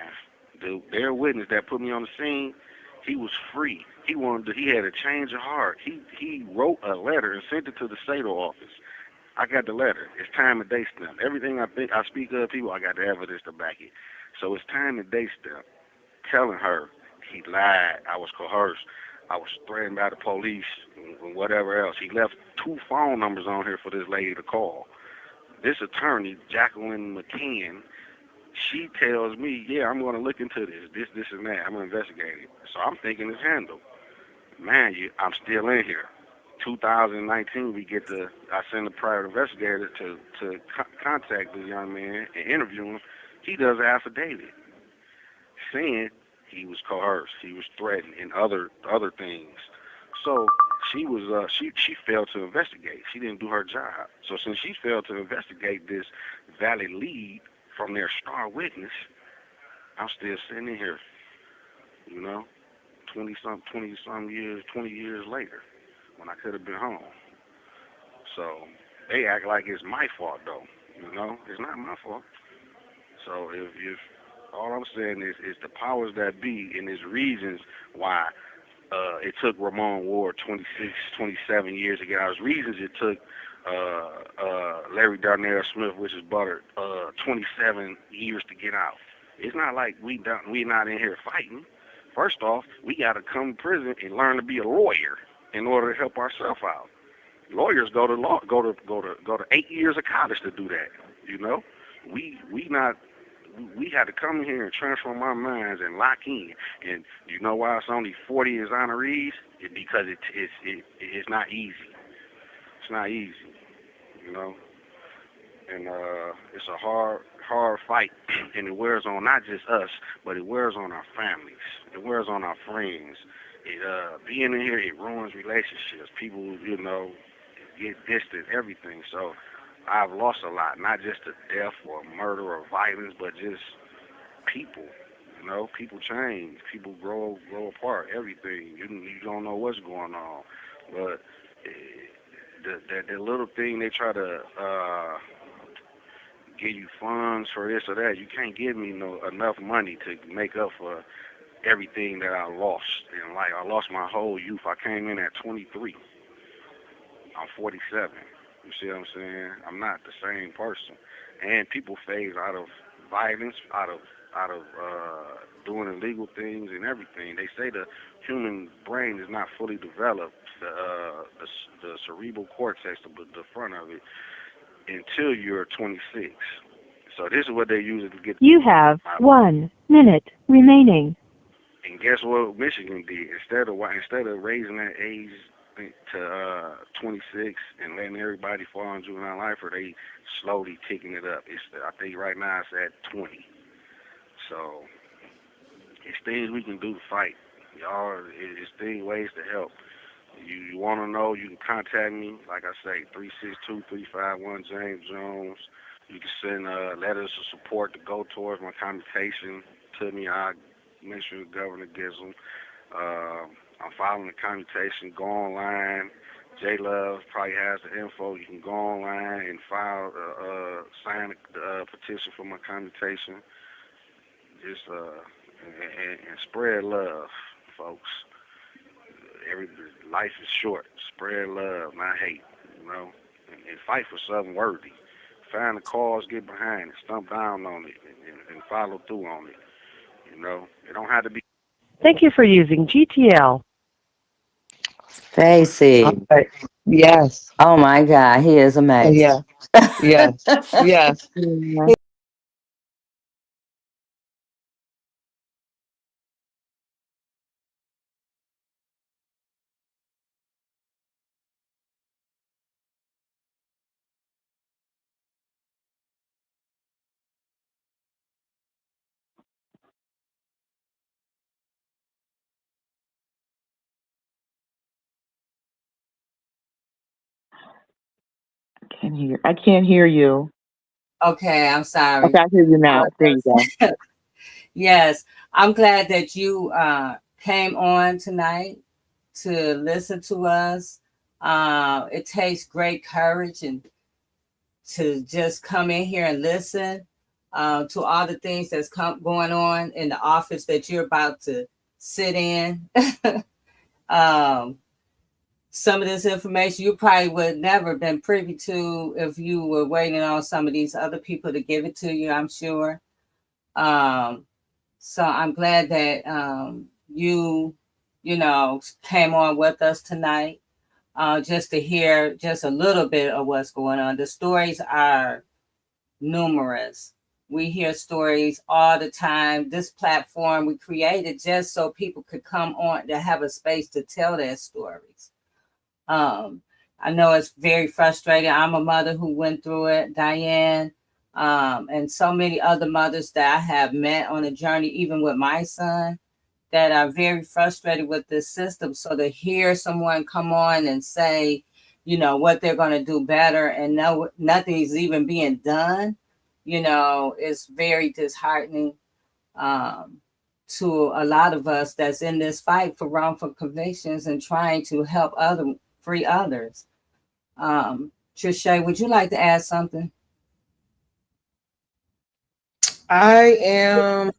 their witness that put me on the scene, he was free. He had a change of heart. He wrote a letter and sent it to the Sado office. I got the letter. It's time and date stamp. Everything I speak of, people, I got the evidence to back it. So it's time and date stamp. Telling her he lied. I was coerced. I was threatened by the police and whatever else. He left 2 phone numbers on here for this lady to call. This attorney, Jacqueline McCann, she tells me, yeah, I'm going to look into this and that. I'm going to investigate it. So I'm thinking it's handled. Man, I'm still in here. 2019, I send a private investigator to contact the young man and interview him. He does an affidavit saying he was coerced, he was threatened, and other things. So she failed to investigate. She didn't do her job. So since she failed to investigate this valid lead from their star witness, I'm still sitting in here, you know. 20 years later when I could have been home. So they act like it's my fault though. You know, it's not my fault. So if all I'm saying is the powers that be and there's reasons why it took Ramon Ward 26, 27 years to get out. There's reasons it took Larry Darnell Smith, which is Butter, 27 years to get out. It's not like we not in here fighting. First off, we got to come to prison and learn to be a lawyer in order to help ourselves out. Lawyers go to 8 years of college to do that. You know, we had to come here and transform our minds and lock in. And you know why it's only 40 as honorees? Because it's not easy. It's not easy. You know, and it's a hard fight, and it wears on not just us, but it wears on our families. It wears on our friends. Being in here, it ruins relationships. People, you know, get distant, everything. So I've lost a lot, not just to death or murder or violence, but just people. You know, people change, people grow apart, everything. You don't know what's going on, but the little thing they try to give you funds for this or that, you can't give me enough money to make up for everything that I lost in life. I lost my whole youth. I came in at 23. I'm 47. You see what I'm saying? I'm not the same person. And people phase out of violence, out of doing illegal things and everything. They say the human brain is not fully developed, the cerebral cortex, the front of it, until you're 26. So this is what they use to get. You have 1 minute remaining. And guess what Michigan did? Instead of raising that age to 26 and letting everybody fall in juvenile life, or they slowly ticking it up. I think right now it's at 20. So it's things we can do to fight. Y'all, it's ways to help. You want to know, you can contact me. Like I say, 362-351 James Jones. You can send letters of support to go towards my commutation to me. I'll make sure the governor gets them. I'm filing the commutation. Go online. J-Love probably has the info. You can go online and file, sign the petition for my commutation. Just and spread love, folks. Life is short. Spread love, not hate. You know, and fight for something worthy. Find the cause, get behind it, stomp down on it, and follow through on it. You know, it don't have to be. Thank you for using GTL. Stacy. Right. Yes. Oh my God, he is amazing. Yeah. Yes. Yes. I can't hear you. Okay, I'm sorry. Okay, I hear you now. There you go. Yes, I'm glad that you came on tonight to listen to us. It takes great courage and to just come in here and listen to all the things that's going on in the office that you're about to sit in. Some of this information you probably would never been privy to if you were waiting on some of these other people to give it to you, I'm sure. So I'm glad that you came on with us tonight just to hear just a little bit of what's going on. The stories are numerous. We hear stories all the time. This platform we created just so people could come on to have a space to tell their stories. I know it's very frustrating. I'm a mother who went through it, Diane, and so many other mothers that I have met on a journey, even with my son, that are very frustrated with this system. So to hear someone come on and say, what they're going to do better and nothing is even being done, is very disheartening to a lot of us that's in this fight for wrongful convictions and trying to help free others. Trisha, would you like to add something? I am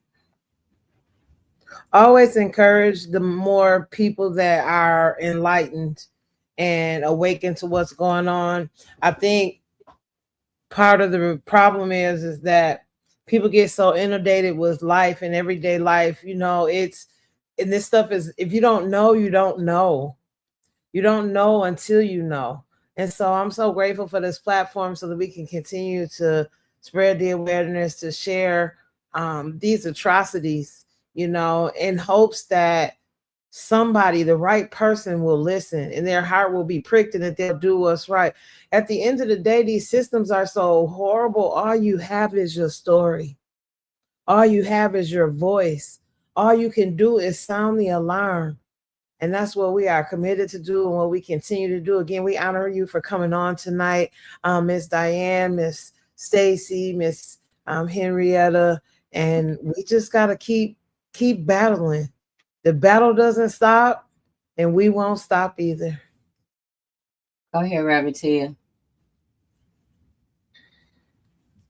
always encouraged the more people that are enlightened and awakened to what's going on. I think part of the problem is that people get so inundated with life and everyday life. And this stuff is, if you don't know, you don't know. You don't know until you know. And so I'm so grateful for this platform so that we can continue to spread the awareness, to share these atrocities, in hopes that somebody, the right person, will listen and their heart will be pricked and that they'll do what's right. At the end of the day, these systems are so horrible. All you have is your story. All you have is your voice. All you can do is sound the alarm. And that's what we are committed to do and what we continue to do. Again, we honor you for coming on tonight, Miss Diane, Miss Stacy, Miss Henrietta, and we just got to keep battling. The battle doesn't stop, and we won't stop either. Go ahead, Rabbit.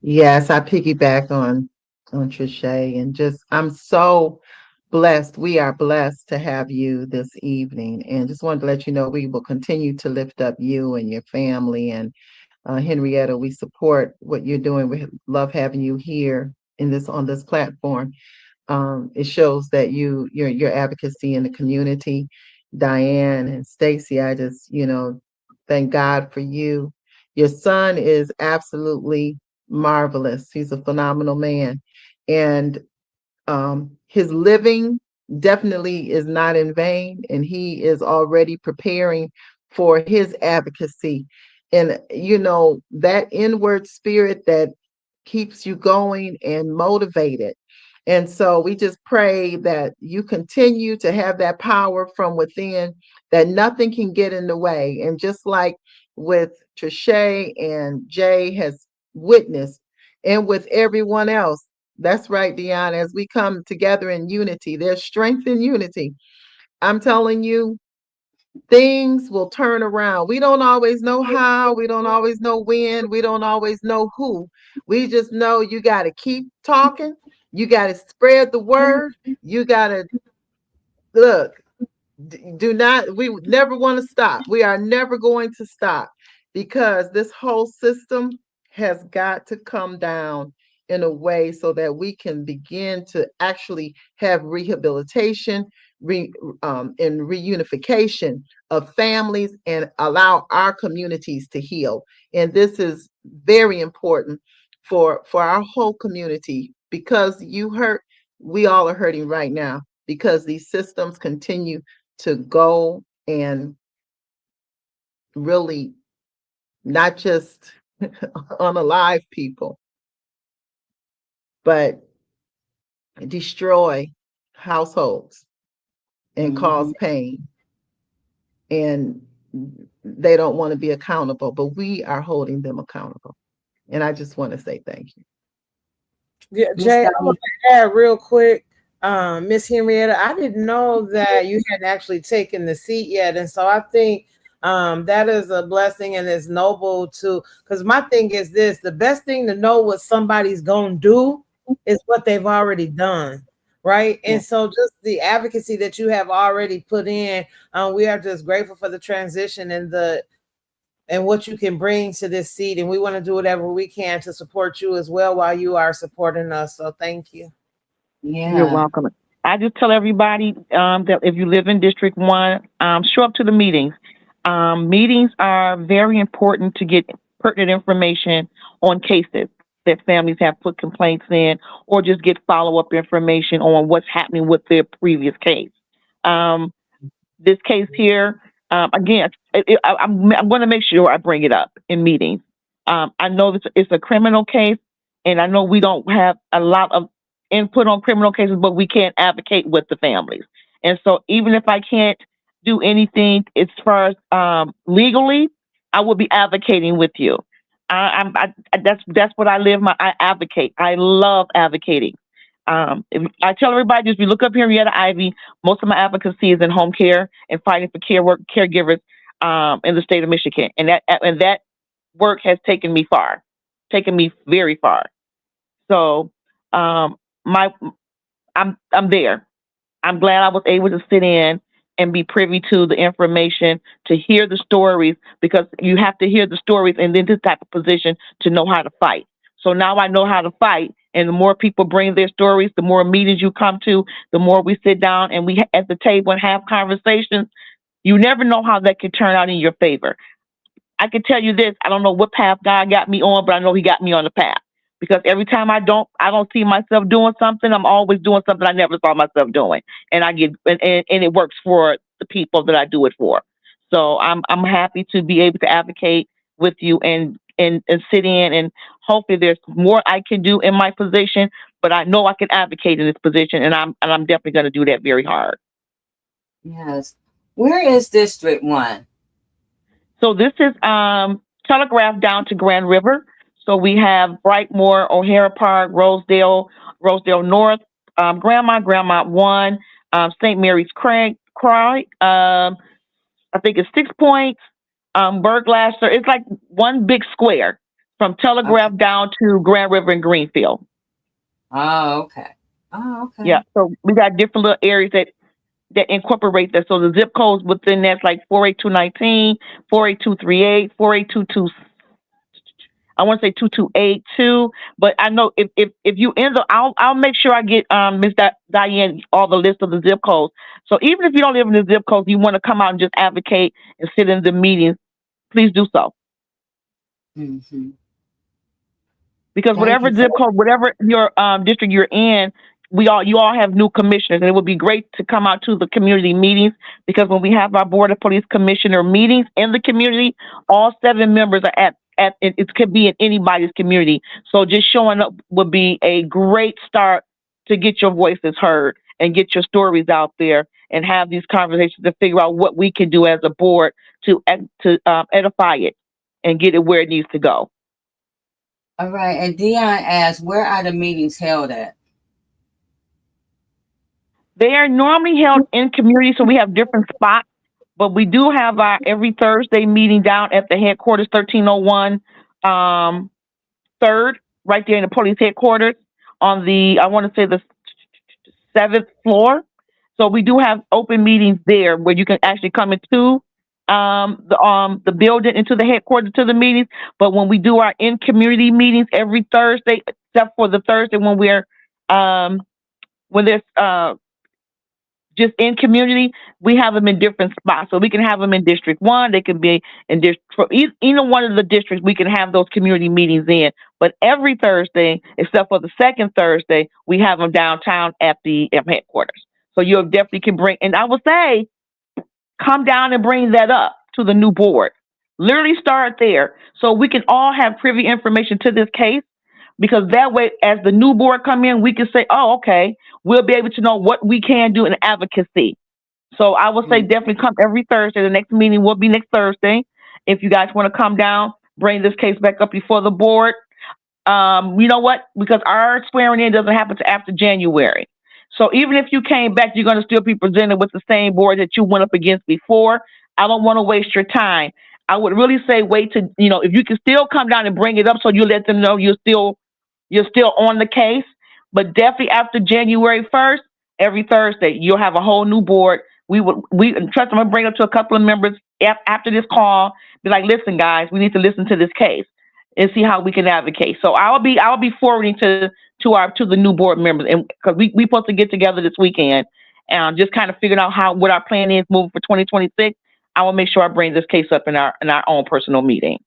Yes, I piggyback on Trisha, and just I'm so blessed. We are blessed to have you this evening, and just wanted to let you know we will continue to lift up you and your family. And Henrietta, we support what you're doing. We love having you here on this platform. It shows that your advocacy in the community. Diane and Stacy, I just thank God for you. Your son is absolutely marvelous. He's a phenomenal man, and his living definitely is not in vain, and he is already preparing for his advocacy. And that inward spirit that keeps you going and motivated. And so we just pray that you continue to have that power from within, that nothing can get in the way. And just like with Trisha and Jay has witnessed, and with everyone else, that's right, Deanna, as we come together in unity, there's strength in unity. I'm telling you, things will turn around. We don't always know how, we don't always know when, we don't always know who. We just know you got to keep talking, you got to spread the word, you got to look. We never want to stop. We are never going to stop, because this whole system has got to come down in a way so that we can begin to actually have rehabilitation and reunification of families and allow our communities to heal. And this is very important for our whole community, because you hurt, we all are hurting right now, because these systems continue to go and really not just unalive people, but destroy households and cause pain. And they don't want to be accountable, but we are holding them accountable. And I just want to say thank you. Yeah, Jay, I want to add real quick, Miss Henrietta, I didn't know that you hadn't actually taken the seat yet. And so I think that is a blessing, and it's noble too. Because my thing is this: the best thing to know what somebody's going to do is what they've already done. Right. And so just the advocacy that you have already put in, we are just grateful for the transition and what you can bring to this seat. And we want to do whatever we can to support you as well while you are supporting us. So thank you. Yeah. You're welcome. I just tell everybody that if you live in District 1, show up to the meetings. Meetings are very important to get pertinent information on cases that families have put complaints in, or just get follow-up information on what's happening with their previous case. This case here, again, I'm going to make sure I bring it up in meetings. I know it's a criminal case, and I know we don't have a lot of input on criminal cases, but we can't advocate with the families. And so even if I can't do anything as far as legally, I will be advocating with you. That's what I live. I advocate. I love advocating. I tell everybody, just we look up here in Henrietta Ivy, most of my advocacy is in home care and fighting for caregivers in the state of Michigan, and that work has taken me far, taken me very far. So my I'm there. I'm glad I was able to sit in and be privy to the information, to hear the stories, because you have to hear the stories and then this type of position to know how to fight. So now I know how to fight, and the more people bring their stories, the more meetings you come to, the more we sit down and we at the table and have conversations. You never know how that could turn out in your favor. I can tell you this: I don't know what path God got me on, but I know He got me on the path. Because every time I don't see myself doing something, I'm always doing something I never saw myself doing, and I get and it works for the people that I do it for. So I'm happy to be able to advocate with you and sit in, and hopefully there's more I can do in my position. But I know I can advocate in this position, and I'm definitely going to do that very hard. Yes. Where is District 1? So this is telegraphed down to Grand River. So we have Brightmoor, O'Hara Park, Rosedale North, Grandma 1, St. Mary's Cry. I think it's 6 Points, Burglaster. It's like one big square from Telegraph down to Grand River and Greenfield. Oh, okay. Oh, okay. Yeah. So we got different little areas that incorporate that. So the zip codes within that's like 48219, 48238, 48222. I want to say 2282, but I know if you end up, I'll make sure I get Miss Diane all the list of the zip codes. So even if you don't live in the zip codes, you want to come out and just advocate and sit in the meetings, please do so. Mm-hmm. Because whatever zip code, whatever your district you're in, you all have new commissioners, and it would be great to come out to the community meetings, because when we have our Board of Police Commissioner meetings in the community, all 7 members are at it could be in anybody's community. So just showing up would be a great start to get your voices heard and get your stories out there and have these conversations to figure out what we can do as a board to edify it and get it where it needs to go. All right. And Dion asked, where are the meetings held at? They are normally held in community, so we have different spots. But we do have our every Thursday meeting down at the headquarters, 1301 3rd, right there in the police headquarters on the, I want to say the 7th floor. So we do have open meetings there where you can actually come into the building, into the headquarters, to the meetings. But when we do our in-community meetings every Thursday, except for the Thursday when we're when there's just in community, we have them in different spots. So we can have them in District 1. They can be in either one of the districts. We can have those community meetings in. But every Thursday, except for the second Thursday, we have them downtown at the headquarters. So you definitely can bring, and I would say, come down and bring that up to the new board. Literally start there, so we can all have privy information to this case. Because that way, as the new board come in, we can say, oh, okay, we'll be able to know what we can do in advocacy. So I would say definitely come every Thursday. The next meeting will be next Thursday. If you guys want to come down, bring this case back up before the board. You know what? Because our swearing in doesn't happen until after January. So even if you came back, you're going to still be presented with the same board that you went up against before. I don't want to waste your time. I would really say wait to, if you can still come down and bring it up, so you let them know you're still on the case. But definitely after January 1st, every Thursday, you'll have a whole new board. We trust, I'm going to bring up to a couple of members after this call, be like, listen, guys, we need to listen to this case and see how we can advocate. So I'll be forwarding to the new board members, and because we supposed to get together this weekend and just kind of figure out what our plan is moving for 2026. I will make sure I bring this case up in our own personal meeting.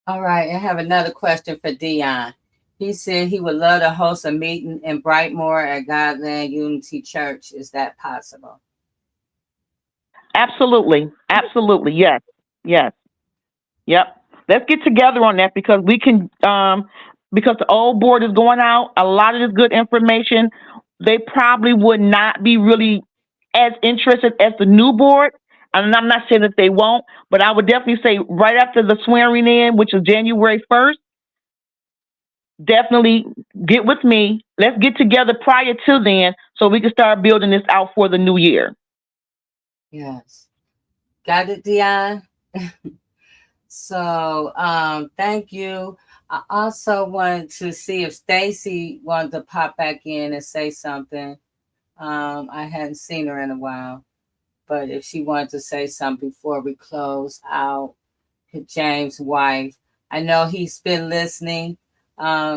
All right, I have another question for Dion. He said he would love to host a meeting in Brightmoor at Godland Unity Church. Is that possible? Absolutely. Absolutely. Yes. Yes. Yep. Let's get together on that, because we can, because the old board is going out, a lot of this good information, they probably would not be really as interested as the new board. And I'm not saying that they won't, but I would definitely say right after the swearing in, which is January 1st, definitely get with me. Let's get together prior to then so we can start building this out for the new year. Yes. Got it, Dion? So thank you. I also wanted to see if Stacy wanted to pop back in and say something. I hadn't seen her in a while, but if she wanted to say something before we close out, James' wife. I know he's been listening.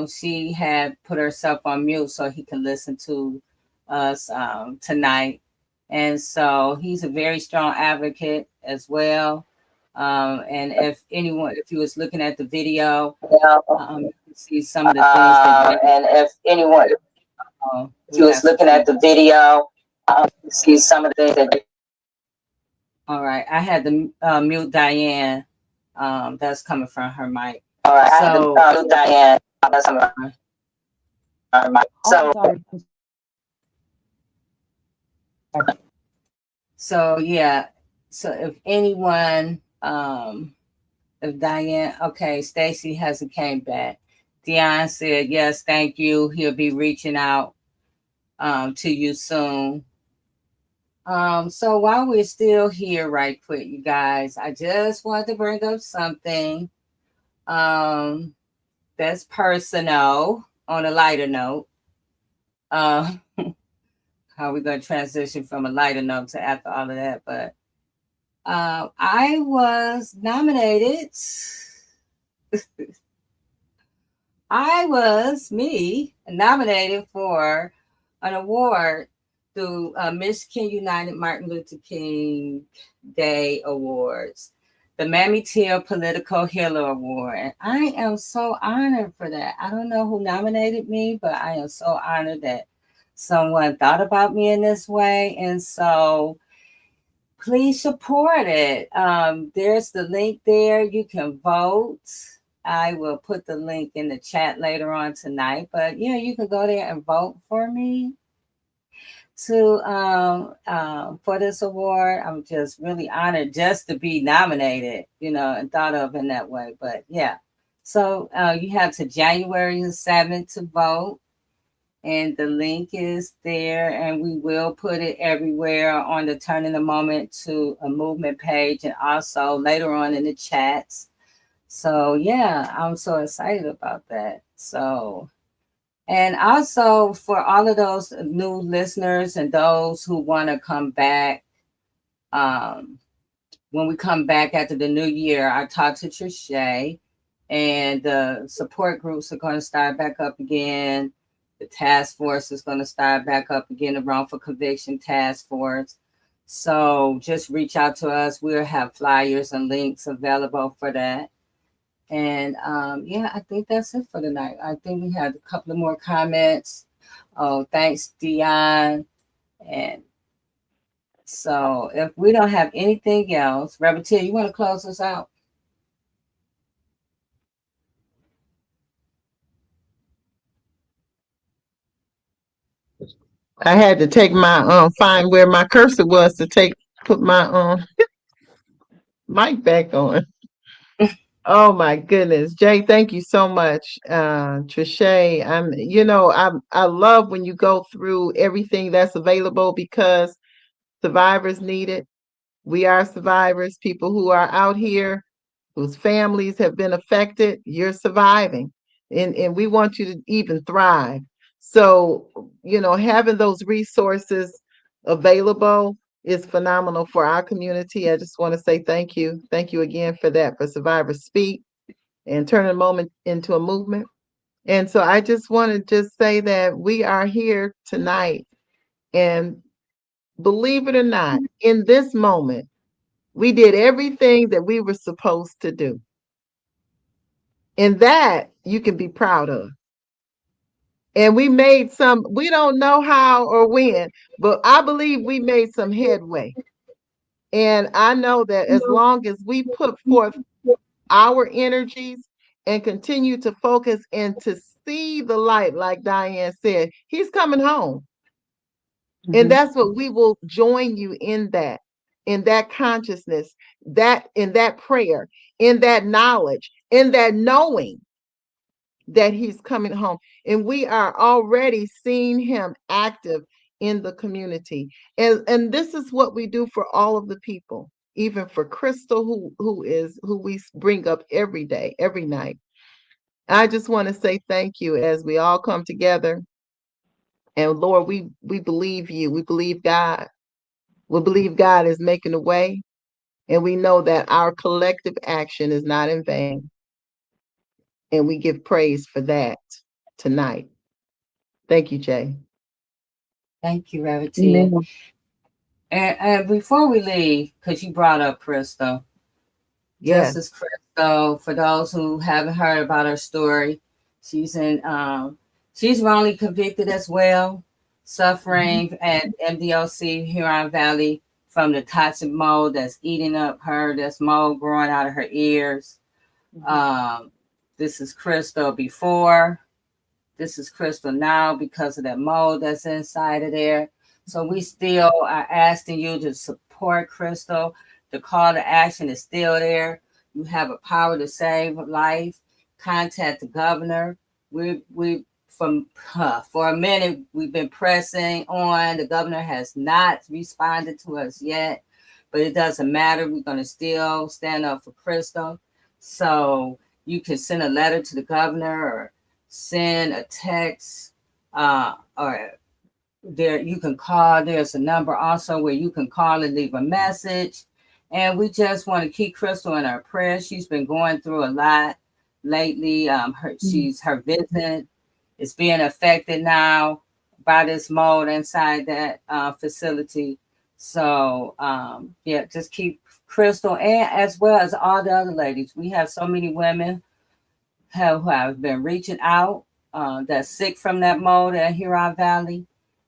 She had put herself on mute so he can listen to us tonight. And so he's a very strong advocate as well. And if you was looking at the video, you can see some of the things that. And if anyone, if you was looking at the video, you see some of the things that. All right, I had to mute Diane. That's coming from her mic. All right, so I had to mute Diane. That's coming from her mic. So yeah. So if anyone, if Diane, okay, Stacy hasn't came back. Dion said yes, thank you. He'll be reaching out to you soon. So while we're still here, right quick, you guys, I just wanted to bring up something that's personal on a lighter note. How are we going to transition from a lighter note to after all of that? But I was nominated. Nominated for an award through Michigan United Martin Luther King Day Awards, the Mammy Till Political Hero Award. And I am so honored for that. I don't know who nominated me, but I am so honored that someone thought about me in this way. And so please support it. There's the link there. You can vote. I will put the link in the chat later on tonight. But yeah, you can go there and vote for me to for this award. I'm just really honored just to be nominated, and thought of in that way. But yeah, so you have to January the 7th to vote, and the link is there, and we will put it everywhere on the Turning the Moment to a Movement page, and also later on in the chats. So yeah, I'm so excited about that. So. And also for all of those new listeners and those who want to come back, when we come back after the new year, I talked to Trisha, and the support groups are going to start back up again. The task force is going to start back up again, the wrongful conviction task force. So just reach out to us. We'll have flyers and links available for that. And yeah, I think that's it for tonight. I think we had a couple of more comments. Oh, thanks, Dion. And so if we don't have anything else, Rabatia, you want to close us out? I had to take my find where my cursor was to put my mic back on. Oh my goodness, Jay, thank you so much. Trisha, I love when you go through everything that's available because survivors need it. We are survivors, people who are out here whose families have been affected. You're surviving, and we want you to even thrive. So, having those resources available is phenomenal for our community. I just want to say thank you. Thank you again for that, for Survivors Speak and turning a moment into a movement. And so I just want to just say that we are here tonight, and believe it or not, in this moment, we did everything that we were supposed to do. And that you can be proud of. And we don't know how or when, but I believe we made some headway. And I know that as long as we put forth our energies and continue to focus and to see the light, like Diane said, he's coming home. Mm-hmm. And that's what we will join you in that consciousness, in that prayer, in that knowledge, in that knowing that he's coming home. And we are already seeing him active in the community. And this is what we do for all of the people, even for Crystal, who we bring up every day, every night. I just want to say thank you as we all come together. And Lord, we believe you. We believe God. We believe God is making a way. And we know that our collective action is not in vain. And we give praise for that tonight. Thank you, Jay. Thank you, Rarity. And before we leave, because you brought up Crystal, Yes. Justice Crystal, for those who haven't heard about her story, she's wrongly convicted as well, suffering at MDOC Huron Valley from the toxic mold that's eating up her. There's mold growing out of her ears. This is Crystal before. This is Crystal now because of that mold that's inside of there. So we still are asking you to support Crystal. The call to action is still there. You have a power to save life. Contact the governor. For a minute, we've been pressing on. The governor has not responded to us yet, but it doesn't matter. We're going to still stand up for Crystal. So you can send a letter to the governor or send a text, or there you can call. There's a number also where you can call and leave a message. And we just want to keep Crystal in our prayers. She's been going through a lot lately. Her vision is being affected now by this mold inside that facility. So just keep Crystal, and as well as all the other ladies. We have so many women who have been reaching out that's sick from that mold at Huron Valley.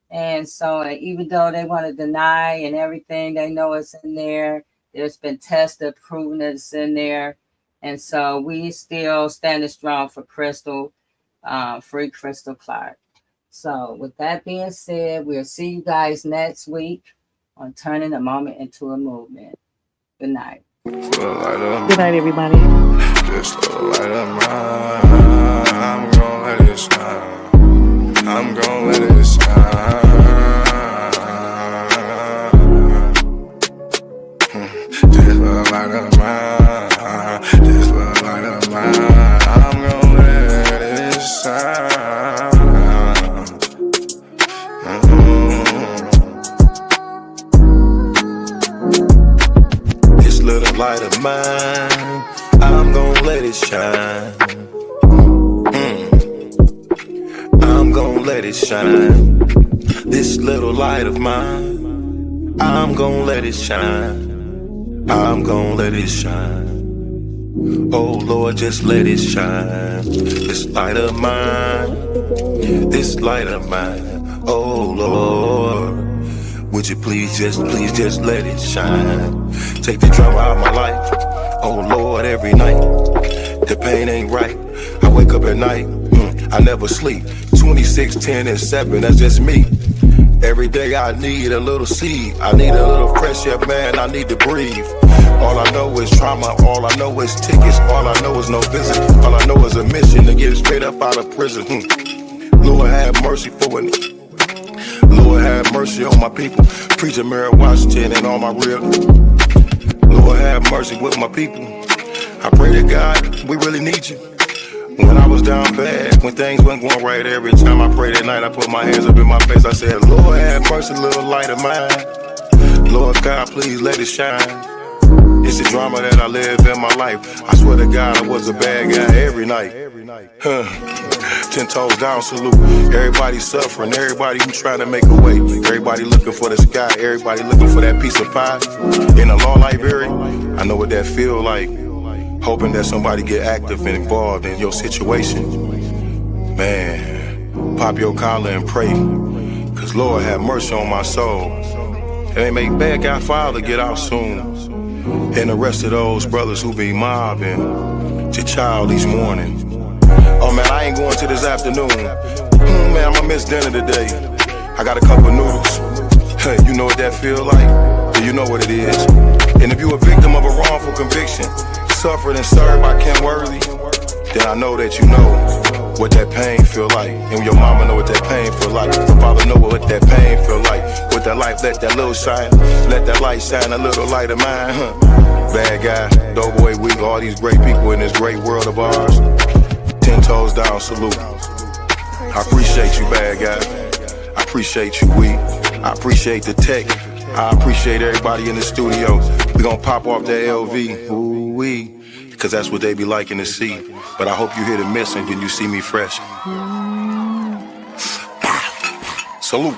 And so even though they want to deny and everything, they know it's in there. There's been tests that proven that it's in there. And so we still standing strong for Crystal, free Crystal Clark. So with that being said, we'll see you guys next week on Turning a Moment into a Movement. Good night. Good night, everybody. Just a light of mine. I'm gonna let it shine. I'm gonna let it shine. Just a light of mine. Just a light of mine. I'm gonna let it shine. This little light of mine, I'm gonna let it shine. I'm gonna let it shine. This little light of mine, I'm gonna let it shine. I'm gonna let it shine. Oh Lord, just let it shine. This light of mine, this light of mine. Oh Lord, would you please just let it shine. Take the drama out of my life. Oh Lord, every night the pain ain't right. I wake up at night, I never sleep. 26, 10, and 7, that's just me. Every day I need a little seed. I need a little fresh air, man, I need to breathe. All I know is trauma, all I know is tickets. All I know is no visit, all I know is a mission to get straight up out of prison. Lord have mercy for it. Lord have mercy on my people. Preacher Mary Washington and all my real. Lord have mercy with my people. I pray to God, we really need you. When I was down bad, when things weren't going right, every time I prayed at night, I put my hands up in my face. I said, Lord have mercy, little light of mine. Lord God, please let it shine. It's the drama that I live in my life. I swear to God, I was a bad guy every night. 10 toes down, salute. Everybody suffering, everybody who trying to make a way. Everybody looking for the sky, everybody looking for that piece of pie. In a law library, I know what that feel like. Hoping that somebody get active and involved in your situation. Man, pop your collar and pray. Cause Lord have mercy on my soul. And they make bad guy father get out soon. And the rest of those brothers who be mobbing to child each morning. Oh man, I ain't going to this afternoon. Man, I'ma miss dinner today. I got a cup of noodles. Hey, you know what that feel like? Yeah, you know what it is. And if you a victim of a wrongful conviction, suffered and served by Ken Worthy, then I know that you know what that pain feel like. And your mama know what that pain feel like. Your father know what that pain feel like. With that light, let that little shine. Let that light shine a little light of mine, huh? Bad guy, Doughboy Week, all these great people in this great world of ours. 10 toes down, salute. I appreciate you, bad guy. I appreciate you, Week. I appreciate the tech. I appreciate everybody in the studio. We gonna pop off that LV, ooh-wee. Cause that's what they be liking to see. But I hope you hear the missing when you see me fresh. Salute.